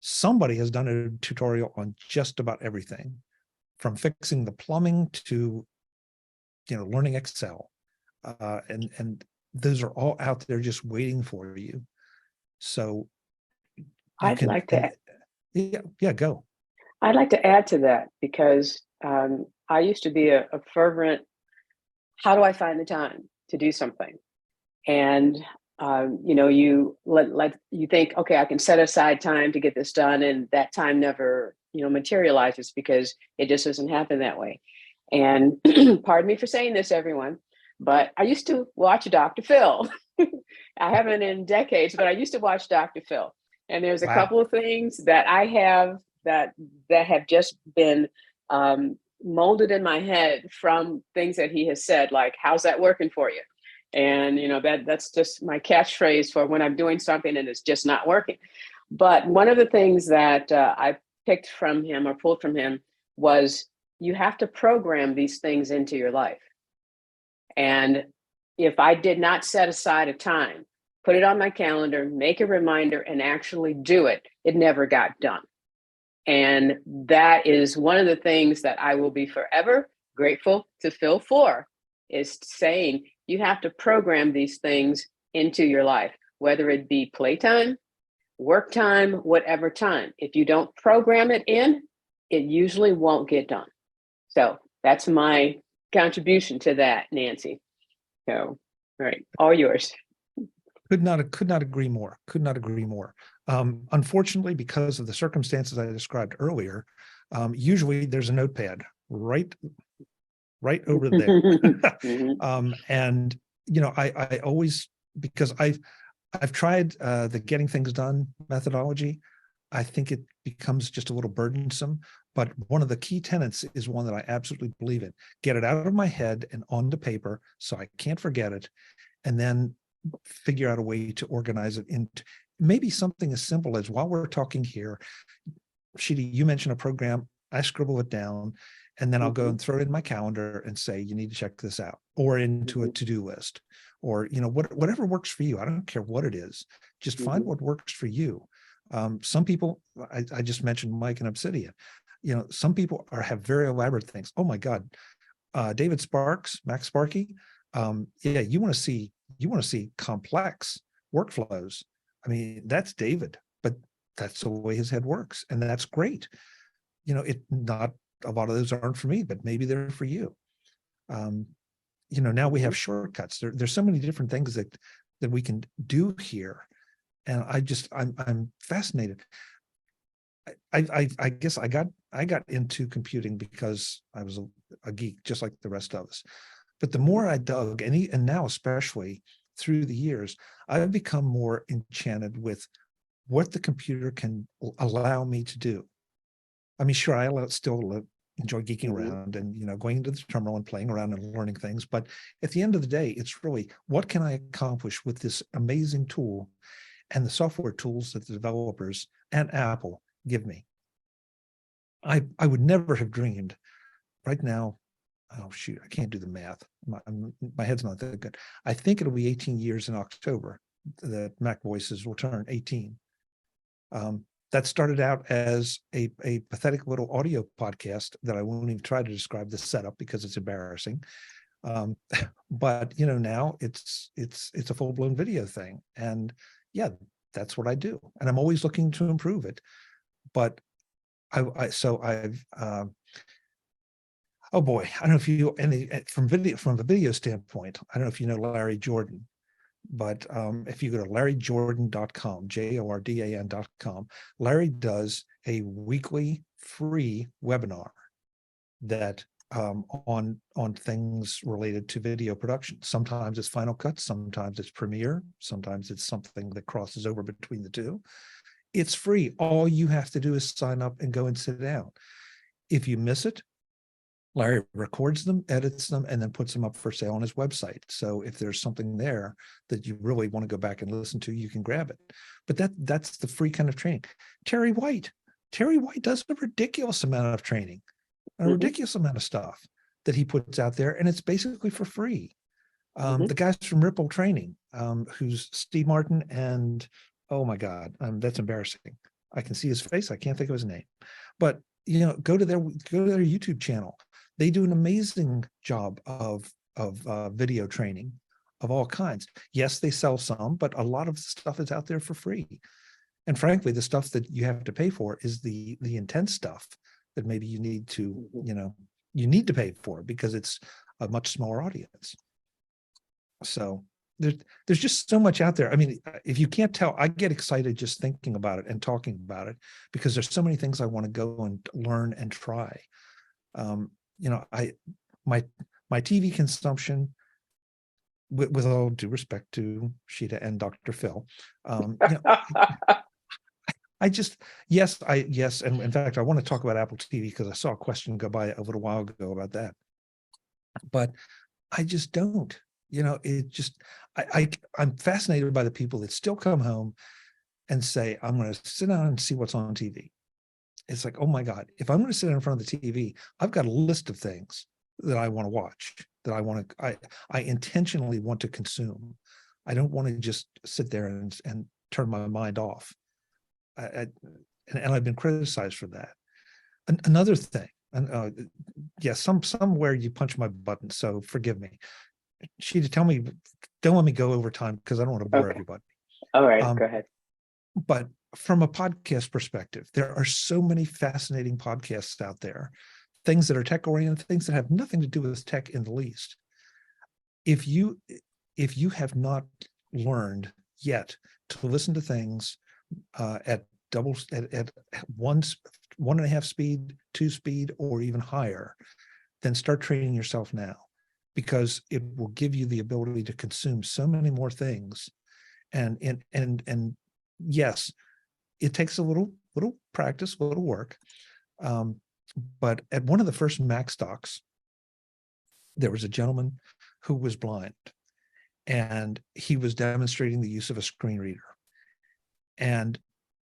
Somebody has done a tutorial on just about everything, from fixing the plumbing to learning Excel, and those are all out there just waiting for you. So you I'd can, like to yeah, go. I'd like to add to that because I used to be a fervent, how do I find the time to do something? And you think, okay, I can set aside time to get this done, and that time never materializes because it just doesn't happen that way. And pardon me for saying this, everyone, but I used to watch Dr. Phil. I haven't in decades, but I used to watch Dr. Phil. And there's a Wow. couple of things that I have that have just been molded in my head from things that he has said, like, how's that working for you? And that's just my catchphrase for when I'm doing something and it's just not working. But one of the things that I picked from him or pulled from him was, you have to program these things into your life. And if I did not set aside a time, put it on my calendar, make a reminder, and actually do it, it never got done. And that is one of the things that I will be forever grateful to Phil for, is saying you have to program these things into your life, whether it be playtime, work time, whatever time. If you don't program it in, it usually won't get done. So that's my contribution to that, Nancy. So, all right, all yours. Could not agree more. Could not agree more. Unfortunately, because of the circumstances I described earlier, usually there's a notepad right over there. And I always, because I've tried the getting things done methodology. I think it becomes just a little burdensome. But one of the key tenets is one that I absolutely believe in: get it out of my head and onto paper so I can't forget it, and then figure out a way to organize it into maybe something as simple as, while we're talking here, Sheedy, you mentioned a program, I scribble it down, and then I'll go and throw it in my calendar and say, you need to check this out, or into a to-do list, or whatever works for you. I don't care what it is. Just find what works for you. Some people, I just mentioned Mike and Obsidian. Some people have very elaborate things. Oh my God, David Sparks, Max Sparky. Yeah, you want to see complex workflows. I mean, that's David, but that's the way his head works, and that's great. Not a lot of those aren't for me, but maybe they're for you. Now we have shortcuts. There's so many different things that we can do here, and I'm fascinated. I guess I got into computing because I was a geek, just like the rest of us. But the more I dug, and now especially through the years, I've become more enchanted with what the computer can allow me to do. I mean, sure, I still enjoy geeking around and going into the terminal and playing around and learning things. But at the end of the day, it's really, what can I accomplish with this amazing tool and the software tools that the developers and Apple give me? I would never have dreamed right now. Oh shoot, I can't do the math. My head's not that good. I think it'll be 18 years in October that MacVoices will turn 18. That started out as a pathetic little audio podcast that I won't even try to describe the setup because it's embarrassing. But now it's a full-blown video thing, and yeah, that's what I do, and I'm always looking to improve it. But oh boy, I don't know if you from a video standpoint, I don't know if you know Larry Jordan, but if you go to larryjordan.com, JORDAN.com, Larry does a weekly free webinar that on things related to video production. Sometimes it's Final Cut, sometimes it's Premiere, sometimes it's something that crosses over between the two. It's free. All you have to do is sign up and go and sit down. If you miss it, Larry records them, edits them, and then puts them up for sale on his website. So if there's something there that you really want to go back and listen to, you can grab it. But that's the free kind of training. Terry White does a ridiculous amount of training, a ridiculous amount of stuff that he puts out there, and it's basically for free. The guys from Ripple Training, who's Steve Martin and, oh my God, that's embarrassing. I can see his face. I can't think of his name, but go to their YouTube channel. They do an amazing job of video training of all kinds. Yes, they sell some, but a lot of the stuff is out there for free. And frankly, the stuff that you have to pay for is the intense stuff that maybe you need to, you need to pay for because it's a much smaller audience. So there's just so much out there. I mean, if you can't tell, I get excited just thinking about it and talking about it because there's so many things I want to go and learn and try. My TV consumption, with all due respect to Sheeta and Dr. Phil, yes, and in fact, I want to talk about Apple TV because I saw a question go by a little while ago about that, but I just don't. I'm fascinated by the people that still come home and say, I'm going to sit down and see what's on TV. It's like, oh my God, if I'm going to sit in front of the TV, I've got a list of things that I want to watch, that I intentionally want to consume. I don't want to just sit there and turn my mind off. And I've been criticized for that. Another thing, and somewhere you punch my button, so forgive me. Sheeta, don't let me go over time because I don't want to bore everybody. All right, go ahead. But from a podcast perspective, there are so many fascinating podcasts out there, things that are tech oriented, things that have nothing to do with tech in the least. If you have not learned yet to listen to things at 1.5 speed, 2 speed, or even higher, then start training yourself now, because it will give you the ability to consume so many more things. And yes, it takes a little practice, a little work. But at one of the first Mac stocks, there was a gentleman who was blind, and he was demonstrating the use of a screen reader. And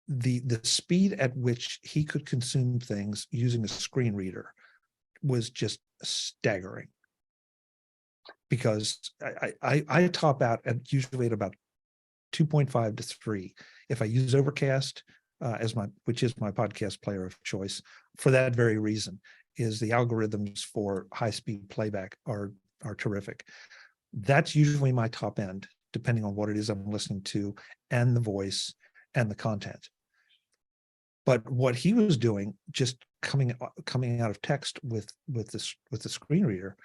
the speed at which he could consume things using a screen reader was just staggering. Because I top out at usually at about 2.5 to 3. If I use Overcast which is my podcast player of choice, for that very reason, is the algorithms for high-speed playback are terrific. That's usually my top end, depending on what it is I'm listening to and the voice and the content. But what he was doing, just coming out of text with the screen reader,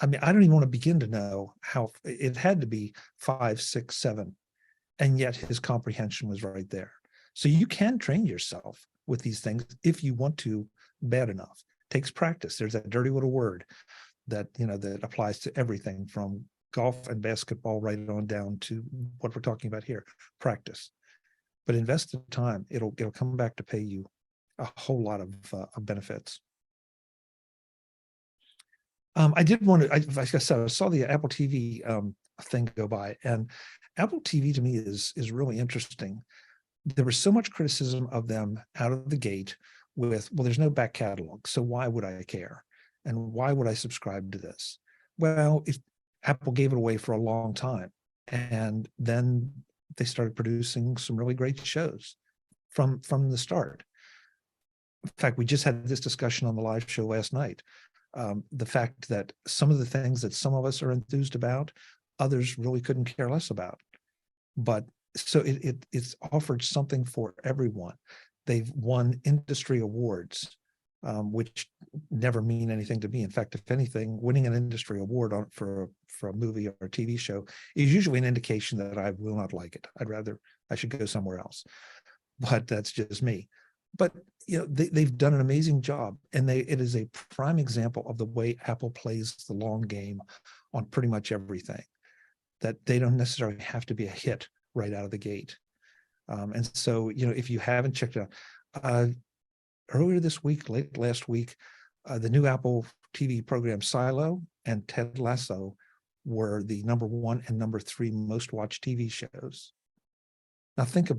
I mean, I don't even want to begin to know how it had to be 5, 6, 7, and yet his comprehension was right there. So you can train yourself with these things if you want to bad enough. It takes practice. There's that dirty little word that that applies to everything from golf and basketball right on down to what we're talking about here, practice. But invest the time; it'll come back to pay you a whole lot of benefits. I did want to, like I said, I saw the Apple TV thing go by, and Apple TV to me is really interesting. There was so much criticism of them out of the gate with, well, there's no back catalog, so why would I care? And why would I subscribe to this? Well, if Apple gave it away for a long time, And then they started producing some really great shows from the start. In fact, we just had this discussion on the live show last night. The fact that some of the things that some of us are enthused about, others really couldn't care less about. But so it's offered something for everyone. They've won industry awards, which never mean anything to me. In fact, if anything, winning an industry award for a movie or a TV show is usually an indication that I will not like it. I should go somewhere else. But that's just me. But they've done an amazing job, and it is a prime example of the way Apple plays the long game on pretty much everything. That they don't necessarily have to be a hit right out of the gate. And so, if you haven't checked it out, earlier this week, late last week, the new Apple TV program Silo and Ted Lasso were the #1 and #3 most watched TV shows. Now think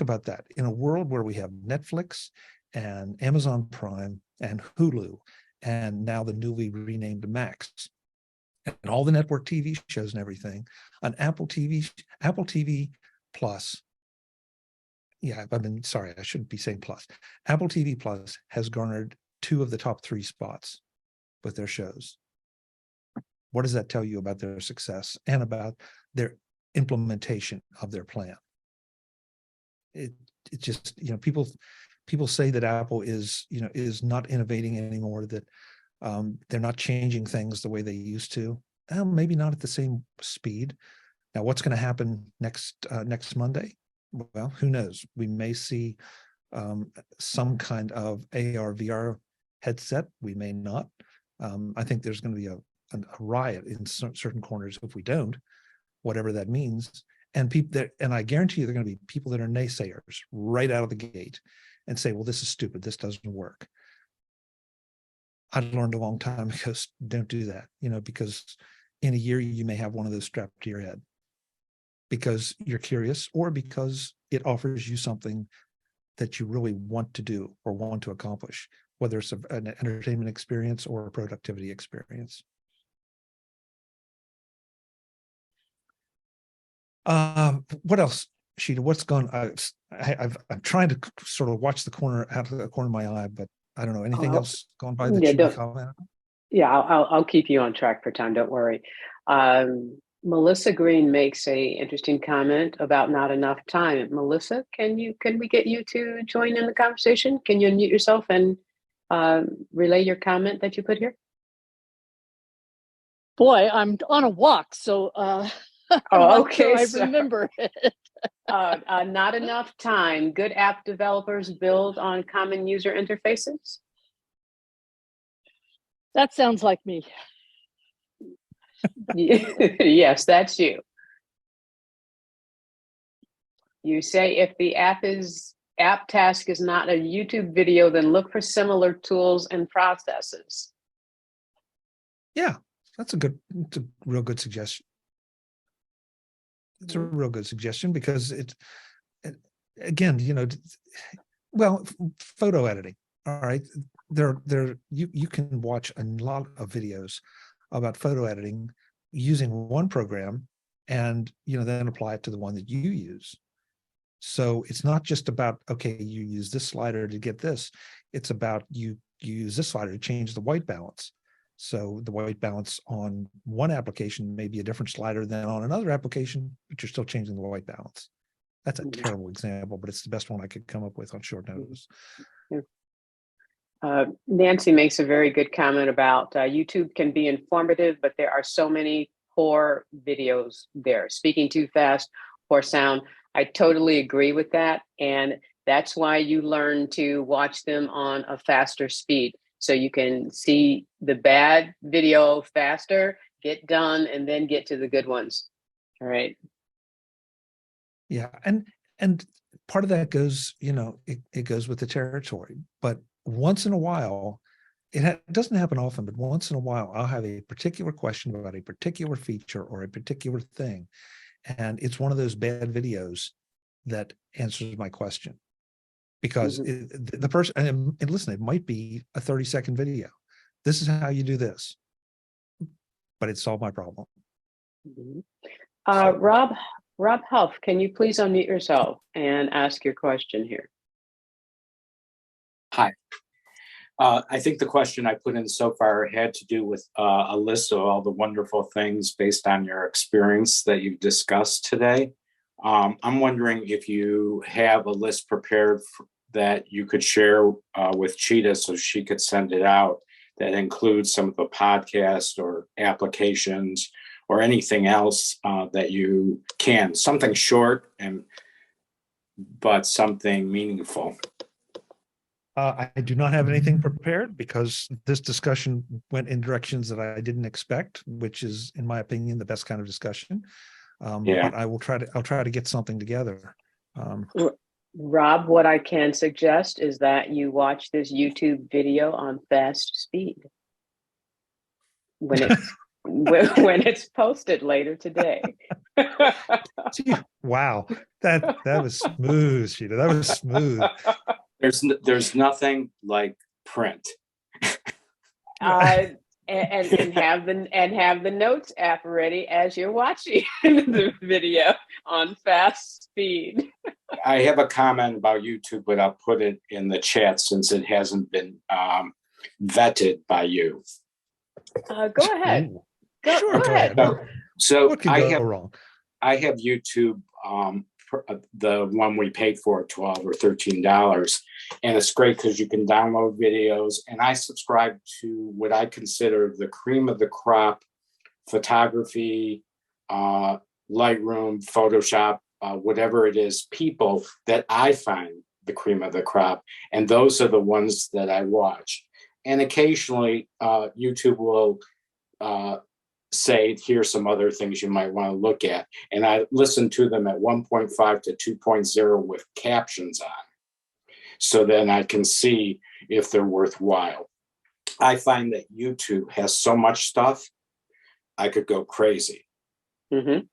about that. In a world where we have Netflix and Amazon Prime and Hulu, and now the newly renamed Max, and all the network TV shows and everything, on Apple TV Plus. Yeah, sorry, I shouldn't be saying plus. Apple TV Plus has garnered 2 of the top 3 spots with their shows. What does that tell you about their success and about their implementation of their plan? It just, people say that Apple is not innovating anymore, that they're not changing things the way they used to. Maybe not at the same speed. Now, what's going to happen next Monday? Well, who knows? We may see some kind of AR VR headset. We may not. I think there's going to be a riot in certain corners if we don't, whatever that means. And I guarantee you, there are going to be people that are naysayers right out of the gate and say, well, this is stupid. This doesn't work. I learned a long time ago, don't do that, because in a year you may have one of those strapped to your head because you're curious, or because it offers you something that you really want to do or want to accomplish, whether it's an entertainment experience or a productivity experience. What else, Sheeta? What's going on? I'm trying to sort of watch out of the corner of my eye, but I don't know. Anything else going by that should be commented on? Yeah, I'll keep you on track for time. Don't worry. Melissa Green makes a interesting comment about not enough time. Melissa, can we get you to join in the conversation? Can you unmute yourself and relay your comment that you put here? Boy, I'm on a walk, so okay. Sure I remember it. Not enough time. Good app developers build on common user interfaces. That sounds like me. Yes, that's you. You say if the app task is not a YouTube video, then look for similar tools and processes. Yeah, it's a real good suggestion. It's a real good suggestion because again, well, photo editing. All right, you can watch a lot of videos about photo editing using one program, and then apply it to the one that you use. So it's not just about, okay, you use this slider to get this. It's about you use this slider to change the white balance. So the white balance on one application may be a different slider than on another application, but you're still changing the white balance. That's a terrible example, but it's the best one I could come up with on short notice. Nancy makes a very good comment about YouTube can be informative, but there are so many poor videos there. Speaking too fast, poor sound. I totally agree with that. And that's why you learn to watch them on a faster speed. So you can see the bad video faster, get done, and then get to the good ones. All right. Yeah. And part of that goes, it goes with the territory. But once in a while, it doesn't happen often, but once in a while, I'll have a particular question about a particular feature or a particular thing. And it's one of those bad videos that answers my question. Because the person, and listen, it might be a 30-second video. This is how you do this, but it solved my problem. Rob Huff, can you please unmute yourself and ask your question here? Hi. I think the question I put in so far had to do with a list of all the wonderful things based on your experience that you've discussed today. I'm wondering if you have a list prepared that you could share with Cheetah so she could send it out that includes some of the podcasts or applications or anything else that you can. Something short but something meaningful. I do not have anything prepared because this discussion went in directions that I didn't expect, which is, in my opinion, the best kind of discussion. Yeah. But I'll try to get something together. Rob, what I can suggest is that you watch this YouTube video on fast speed when it's posted later today. Gee, wow, that was smooth, Sheeta. That was smooth. There's nothing like print. And have the notes app ready as you're watching the video on fast speed. I have a comment about YouTube, but I'll put it in the chat since it hasn't been vetted by you. Go ahead. Ooh. Go ahead. So What can go wrong? I have YouTube, the one we paid for, $12 or $13, and it's great because you can download videos. And I subscribe to what I consider the cream of the crop photography, Lightroom, Photoshop, whatever it is, people that I find the cream of the crop, and those are the ones that I watch. And occasionally, YouTube will say, here's some other things you might want to look at. And I listen to them at 1.5 to 2.0 with captions on. So then I can see if they're worthwhile. I find that YouTube has so much stuff, I could go crazy. Mm-hmm.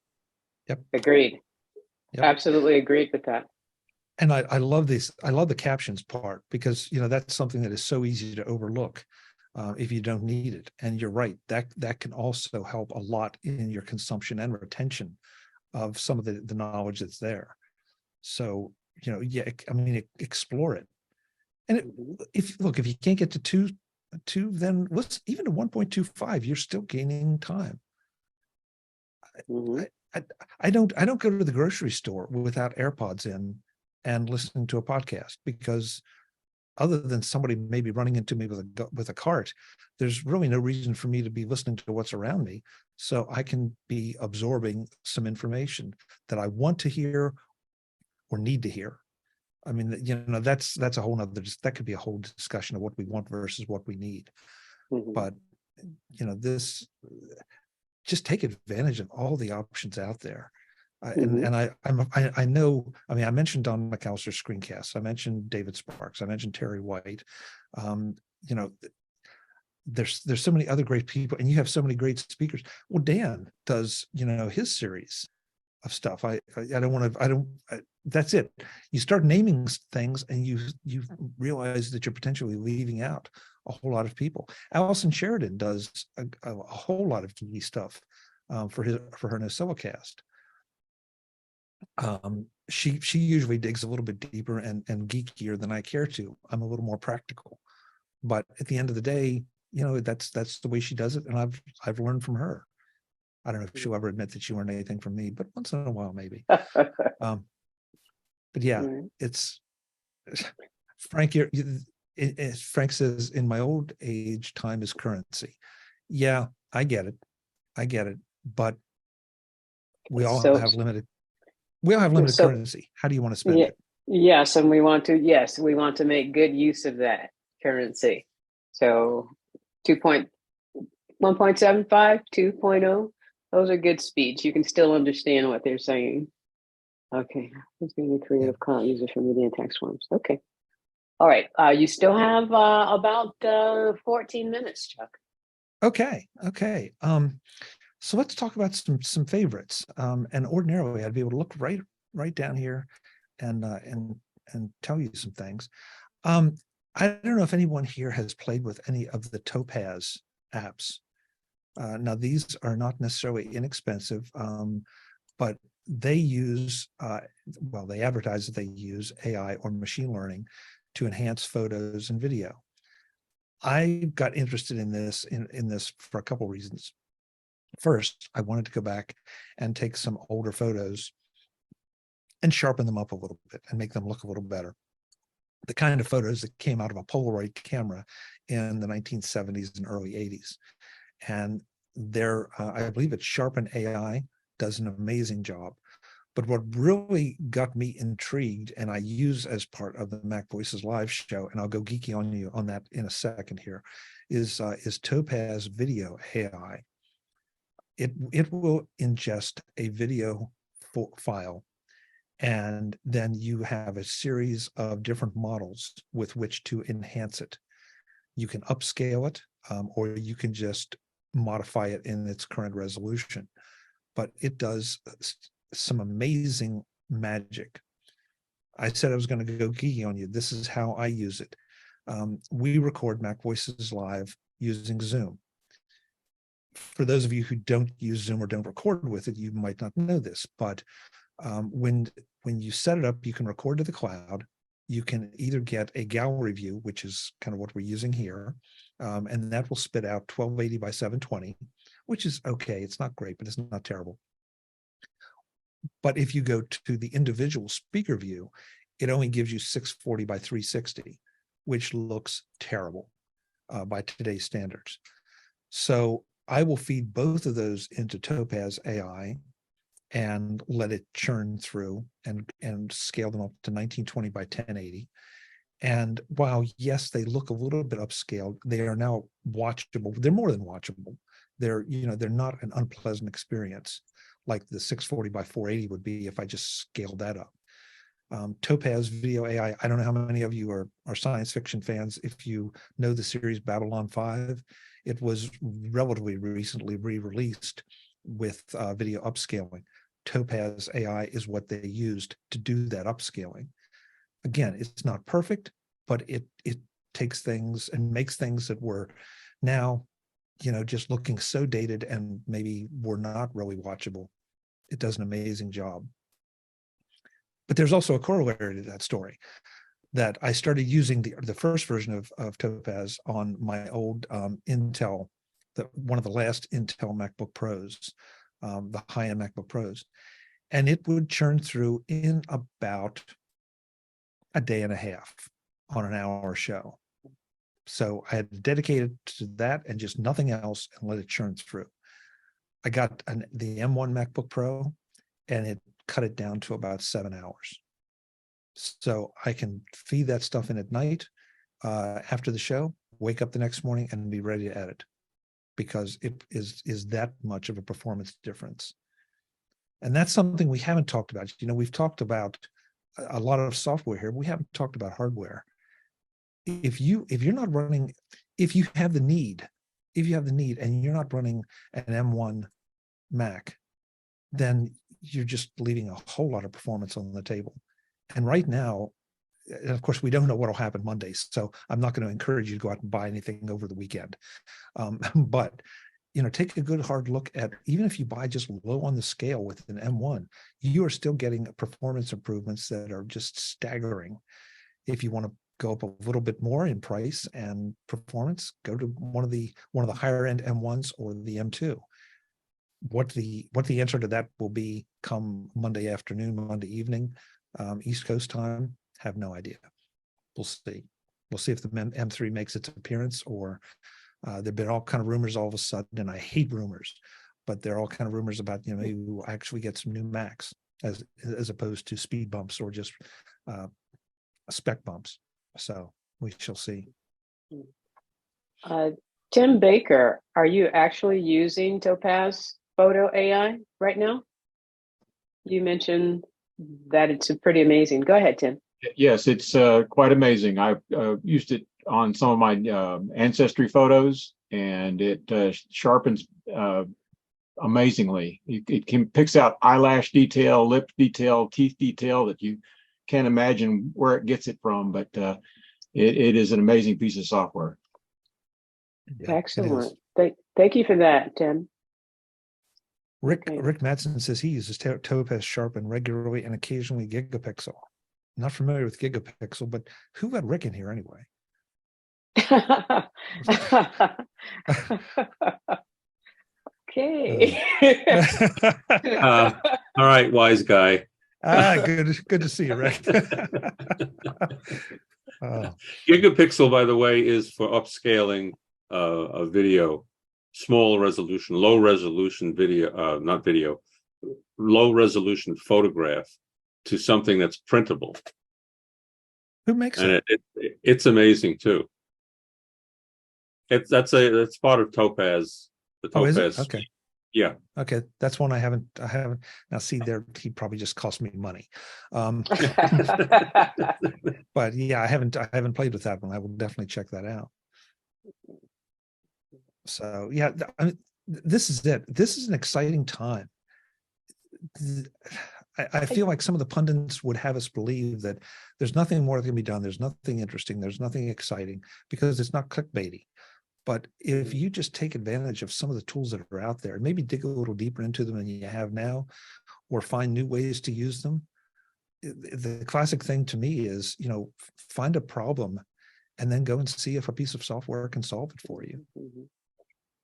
Yep. Agreed. Yep. Absolutely agreed with that. And I love this. I love the captions part because, that's something that is so easy to overlook if you don't need it. And you're right, that can also help a lot in your consumption and retention of some of the knowledge that's there. So, explore it. And if you can't get to two, then let's even to 1.25, you're still gaining time. Mm-hmm. I don't go to the grocery store without AirPods in and listening to a podcast, because other than somebody maybe running into me with a cart, there's really no reason for me to be listening to what's around me. So I can be absorbing some information that I want to hear or need to hear. I mean, that's a whole nother, that could be a whole discussion of what we want versus what we need. Mm-hmm. But, this, just take advantage of all the options out there. And I know, I mentioned Don McAllister's screencasts. I mentioned David Sparks. I mentioned Terry White. There's so many other great people, and you have so many great speakers. Well, Dan does, his series of stuff. That's it. You start naming things and you realize that you're potentially leaving out a whole lot of people. Allison Sheridan does a whole lot of geeky stuff for her Nosilocast. She usually digs a little bit deeper and geekier than I care to. I'm a little more practical, but at the end of the day, that's the way she does it, and I've learned from her. I don't know if she'll ever admit that she learned anything from me, but once in a while maybe. But yeah, it's Frank. Frank says, in my old age, time is currency. Yeah, I get it, but we all have limited. We all have limited currency. How do you want to spend it? Yes, and we want to make good use of that currency. So 1.75, 2.0, those are good speeds. You can still understand what they're saying. Okay, who's being a creative content user for media and text forms? Okay. All right. You still have about 14 minutes, Chuck. Okay. So let's talk about some favorites. And ordinarily, I'd be able to look right down here, and tell you some things. I don't know if anyone here has played with any of the Topaz apps. Now, these are not necessarily inexpensive. but they use, well, they advertise that they use AI or machine learning to enhance photos and video. I got interested in this for a couple reasons. First, I wanted to go back and take some older photos and sharpen them up a little bit and make them look a little better. The kind of photos that came out of a Polaroid camera in the 1970s and early 80s. And I believe it's Sharpen AI does an amazing job. But what really got me intrigued, and I use as part of the MacVoices live show, and I'll go geeky on you on that in a second here, is Topaz Video AI. It will ingest a video file, and then you have a series of different models with which to enhance it. You can upscale it, or you can just modify it in its current resolution. But it does some amazing magic. I said I was going to go geeky on you. This is how I use it. We record MacVoices live using Zoom. For those of you who don't use Zoom or don't record with it, you might not know this, but when you set it up, you can record to the cloud. You can either get a gallery view, which is kind of what we're using here, and that will spit out 1280 by 720, which is okay. It's not great, but it's not terrible. But if you go to the individual speaker view, it only gives you 640 by 360, which looks terrible by today's standards. So I will feed both of those into Topaz AI and let it churn through and scale them up to 1920 by 1080. And while, yes, they look a little bit upscaled, they are now watchable. They're more than watchable. They're not an unpleasant experience like the 640 by 480 would be if I just scaled that up. Topaz Video AI, I don't know how many of you are science fiction fans. If you know the series Babylon 5, it was relatively recently re-released with video upscaling. Topaz AI is what they used to do that upscaling. Again, it's not perfect, but it takes things and makes things that were now, just looking so dated and maybe were not really watchable. It does an amazing job. But there's also a corollary to that story, that I started using the first version of Topaz on my old Intel, one of the last Intel MacBook Pros, the high-end MacBook Pros, and it would churn through in about a day and a half on an hour show. So I had dedicated to that and just nothing else and let it churn through. I got the M1 MacBook Pro, and it cut it down to about 7 hours. So I can feed that stuff in at night after the show, wake up the next morning and be ready to edit, because it is that much of a performance difference. And that's something we haven't talked about. We've talked about a lot of software here. We haven't talked about hardware. If you have the need and you're not running an M1 Mac, then you're just leaving a whole lot of performance on the table. And right now, and of course, we don't know what will happen Monday, so I'm not going to encourage you to go out and buy anything over the weekend. But take a good hard look at, even if you buy just low on the scale with an M1, you are still getting performance improvements that are just staggering. If you want to go up a little bit more in price and performance, go to one of the higher end M1s or the M2. What the answer to that will be come Monday afternoon, Monday evening, East Coast time, have no idea. We'll see. We'll see if the M3 makes its appearance, or there've been all kind of rumors all of a sudden, and I hate rumors, but there are all kind of rumors about, maybe we'll actually get some new Macs as opposed to speed bumps or just spec bumps. So we shall see. Tim Baker, are you actually using Topaz Photo AI right now? You mentioned that it's pretty amazing. Go ahead, Tim. Yes, it's quite amazing. I've used it on some of my ancestry photos, and it sharpens amazingly. It picks out eyelash detail, lip detail, teeth detail that you can't imagine where it gets it from, but it is an amazing piece of software. Yeah, excellent. Thank you for that, Tim. Rick Okay. Madsen says he uses Topaz Sharpen regularly and occasionally Gigapixel. Not familiar with Gigapixel, but who got Rick in here anyway? Okay. All right, wise guy. Good to see you, Rick. Gigapixel, by the way, is for upscaling a video, small resolution, low resolution video, not video, low resolution photograph to something that's printable. Who makes And it? it's amazing too. That's part of Topaz. The Oh, is Topaz. it? Okay. Yeah. Okay, that's one I haven't. Now, see, there he probably just cost me money, but yeah, I haven't played with that one. I will definitely check that out. So yeah, I mean, this is it. This is an exciting time. I feel like some of the pundits would have us believe that there's nothing more that can be done. There's nothing interesting. There's nothing exciting because it's not clickbaity. But if you just take advantage of some of the tools that are out there, maybe dig a little deeper into them than you have now, or find new ways to use them. The classic thing to me is, find a problem and then go and see if a piece of software can solve it for you.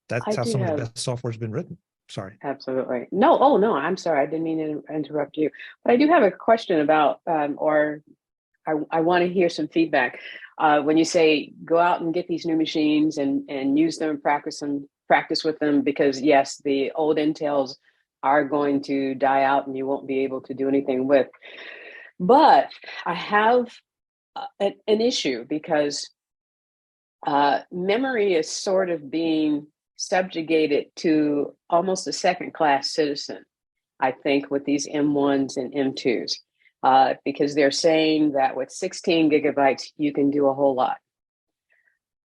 That's how some of the best software has been written. Sorry. Absolutely. No, oh no, I'm sorry. I didn't mean to interrupt you. But I do have a question about, or I want to hear some feedback. When you say go out and get these new machines and use them, practice with them, because yes, the old Intels are going to die out and you won't be able to do anything with. But I have an issue because memory is sort of being subjugated to almost a second-class citizen, I think, with these M1s and M2s. Because they're saying that with 16 gigabytes, you can do a whole lot.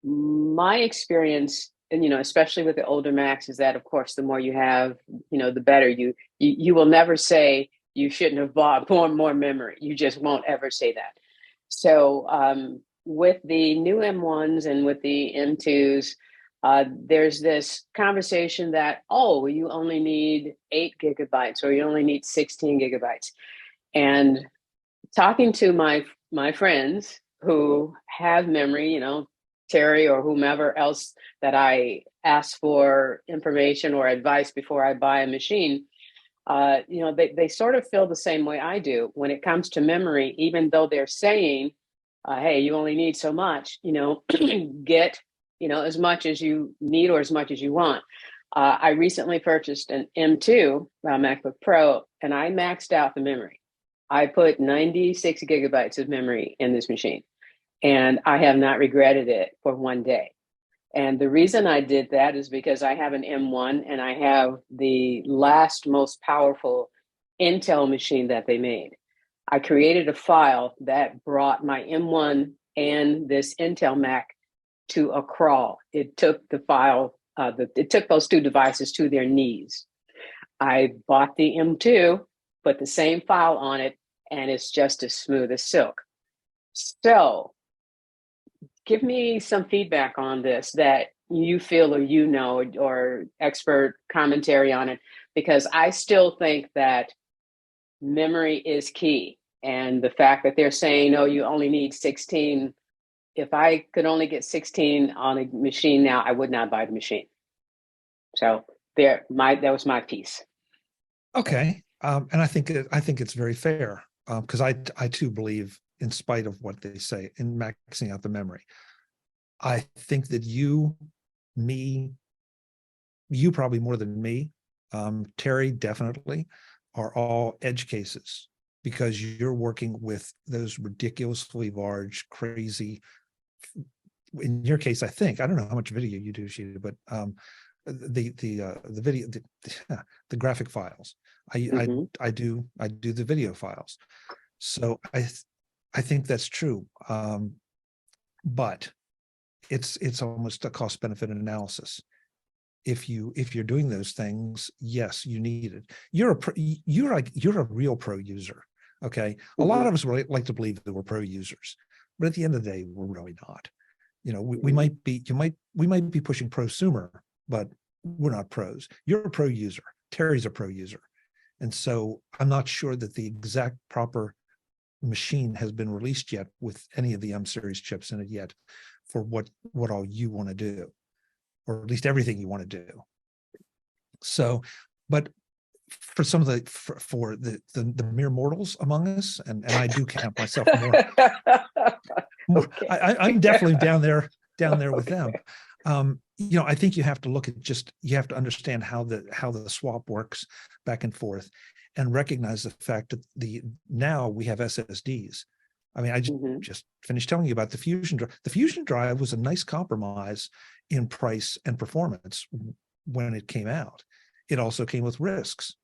My experience, and especially with the older Macs, is that, of course, the more you have, the better. You will never say you shouldn't have bought more memory. You just won't ever say that. So with the new M1s and with the M2s, there's this conversation that, you only need 8 gigabytes or you only need 16 gigabytes. And talking to my friends who have memory, Terry or whomever else that I ask for information or advice before I buy a machine, they sort of feel the same way I do when it comes to memory, even though they're saying, hey, you only need so much, get, as much as you need or as much as you want. I recently purchased an M2 MacBook Pro and I maxed out the memory. I put 96 gigabytes of memory in this machine, and I have not regretted it for one day. And the reason I did that is because I have an M1 and I have the last most powerful Intel machine that they made. I created a file that brought my M1 and this Intel Mac to a crawl. It took the file, it took those two devices to their knees. I bought the M2, put the same file on it, and it's just as smooth as silk. So give me some feedback on this that you feel or expert commentary on it, because I still think that memory is key. And the fact that they're saying, you only need 16, if I could only get 16 on a machine now, I would not buy the machine. So that was my piece. Okay. And I think it's very fair. Because I too believe, in spite of what they say, in maxing out the memory. I think that you probably more than me, Terry definitely, are all edge cases because you're working with those ridiculously large, crazy. In your case, I don't know how much video you do, Sheeta, but the video, the graphic files. I do the video files. So I think that's true. But it's almost a cost benefit analysis. If you're doing those things, yes, you need it. You're a real pro user. Okay. A lot of us like to believe that we're pro users, but at the end of the day, we're really not. We might be pushing prosumer, but we're not pros. You're a pro user. Terry's a pro user. And so I'm not sure that the exact proper machine has been released yet with any of the M series chips in it yet for what all you want to do, or at least everything you want to do. So, but for some of for the mere mortals among us, and I do count myself more, Okay. I'm definitely down there with Okay. them. I think you have to look at you have to understand how the swap works back and forth, and recognize the fact that now we have SSDs. I mean, I just finished telling you about the Fusion drive. The Fusion drive was a nice compromise in price and performance when it came out. It also came with risks.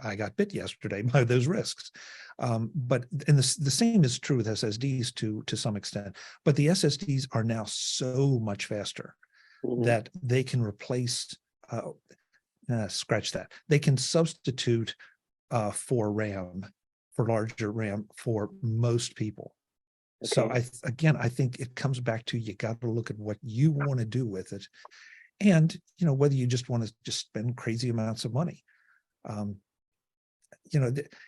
I got bit yesterday by those risks. But the same is true with SSDs to some extent. But the SSDs are now so much faster that they can replace, scratch that. They can substitute for larger RAM for most people. Okay. So I think it comes back to, you got to look at what you want to do with it, and whether you just want to just spend crazy amounts of money.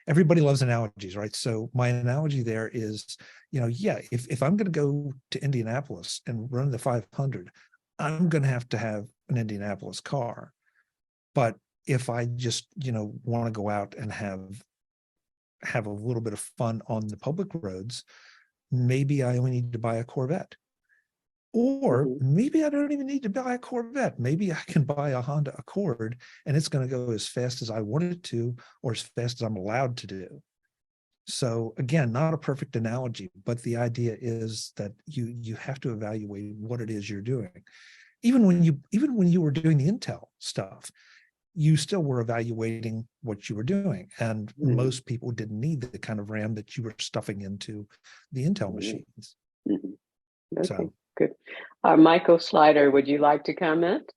Everybody loves analogies, right? So my analogy there is, if I'm going to go to Indianapolis and run the 500, I'm going to have an Indianapolis car. But if I just, want to go out and have a little bit of fun on the public roads, maybe I only need to buy a Corvette. Or maybe I don't even need to buy a Corvette. Maybe I can buy a Honda Accord, and it's going to go as fast as I want it to, or as fast as I'm allowed to do. So again, not a perfect analogy, but the idea is that you have to evaluate what it is you're doing. Even when you were doing the Intel stuff, you still were evaluating what you were doing, and most people didn't need the kind of RAM that you were stuffing into the Intel machines. Okay. So. Good. Michael Slider, would you like to comment?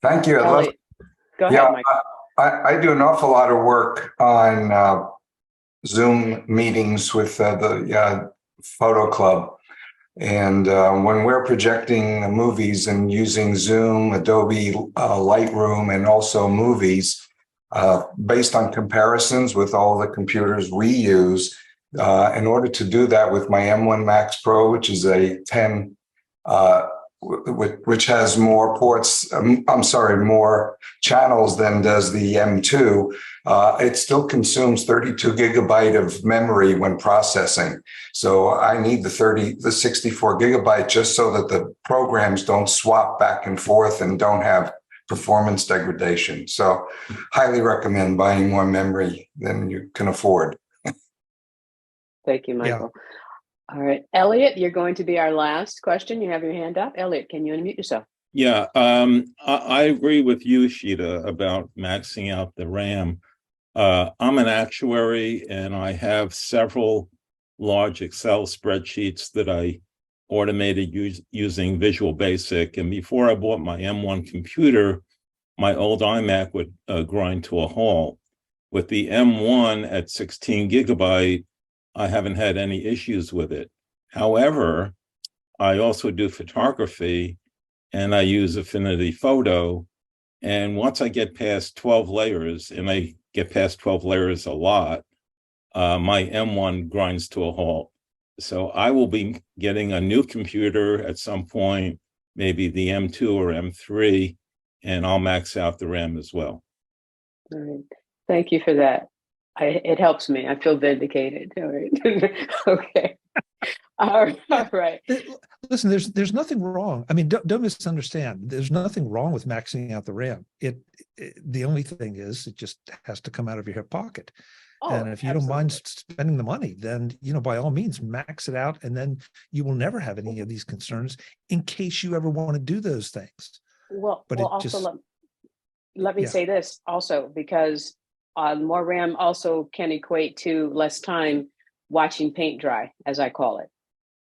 Thank you. Elliot, go ahead, Michael. I do an awful lot of work on Zoom meetings with the Photo Club. And when we're projecting movies and using Zoom, Adobe Lightroom, and also movies, based on comparisons with all the computers we use, in order to do that with my M1 Max Pro, which is a 10, which has more ports, more channels than does the M2, it still consumes 32 gigabyte of memory when processing. So I need the 64 gigabyte just so that the programs don't swap back and forth and don't have performance degradation. So highly recommend buying more memory than you can afford. Thank you, Michael. Yeah. All right, Elliot, you're going to be our last question. You have your hand up. Elliot, can you unmute yourself? Yeah, I agree with you, Sheeta, about maxing out the RAM. I'm an actuary, and I have several large Excel spreadsheets that I automated using Visual Basic. And before I bought my M1 computer, my old iMac would grind to a halt. With the M1 at 16 gigabyte, I haven't had any issues with it. However, I also do photography, and I use Affinity Photo. And once I get past 12 layers, and I get past 12 layers a lot, my M1 grinds to a halt. So I will be getting a new computer at some point, maybe the M2 or M3, and I'll max out the RAM as well. All right. Thank you for that. It helps me. I feel vindicated. All right. Okay. All right. Listen, there's nothing wrong. I mean, don't misunderstand. There's nothing wrong with maxing out the RAM. The only thing is, it just has to come out of your hip pocket. Oh, and if you don't mind spending the money, then, by all means, max it out, and then you will never have any of these concerns in case you ever want to do those things. Well, let me say this also, because more RAM also can equate to less time watching paint dry, as I call it.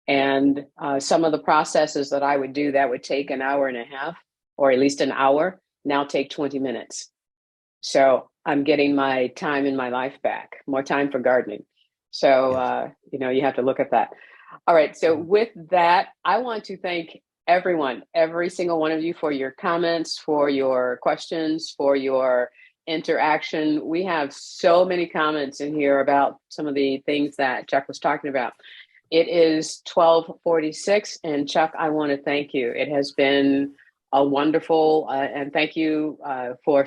And some of the processes that I would do that would take an hour and a half, or at least an hour, now take 20 minutes. So I'm getting my time in my life back, more time for gardening. So, you have to look at that. All right. So with that, I want to thank everyone, every single one of you, for your comments, for your questions, for your interaction. We have so many comments in here about some of the things that Chuck was talking about. It is 12:46, and Chuck, I want to thank you. It has been a wonderful, and thank you for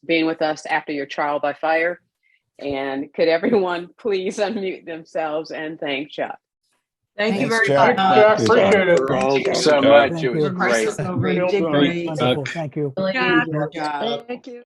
being with us after your trial by fire. And could everyone please unmute themselves and thank Chuck? Thank you Thanks, very Chuck. much. Appreciate it. Thank you Thanks, so Chuck. much. Thank It was you. great. You did great. Wonderful. Thank you. Really Yeah. good job. Thank you.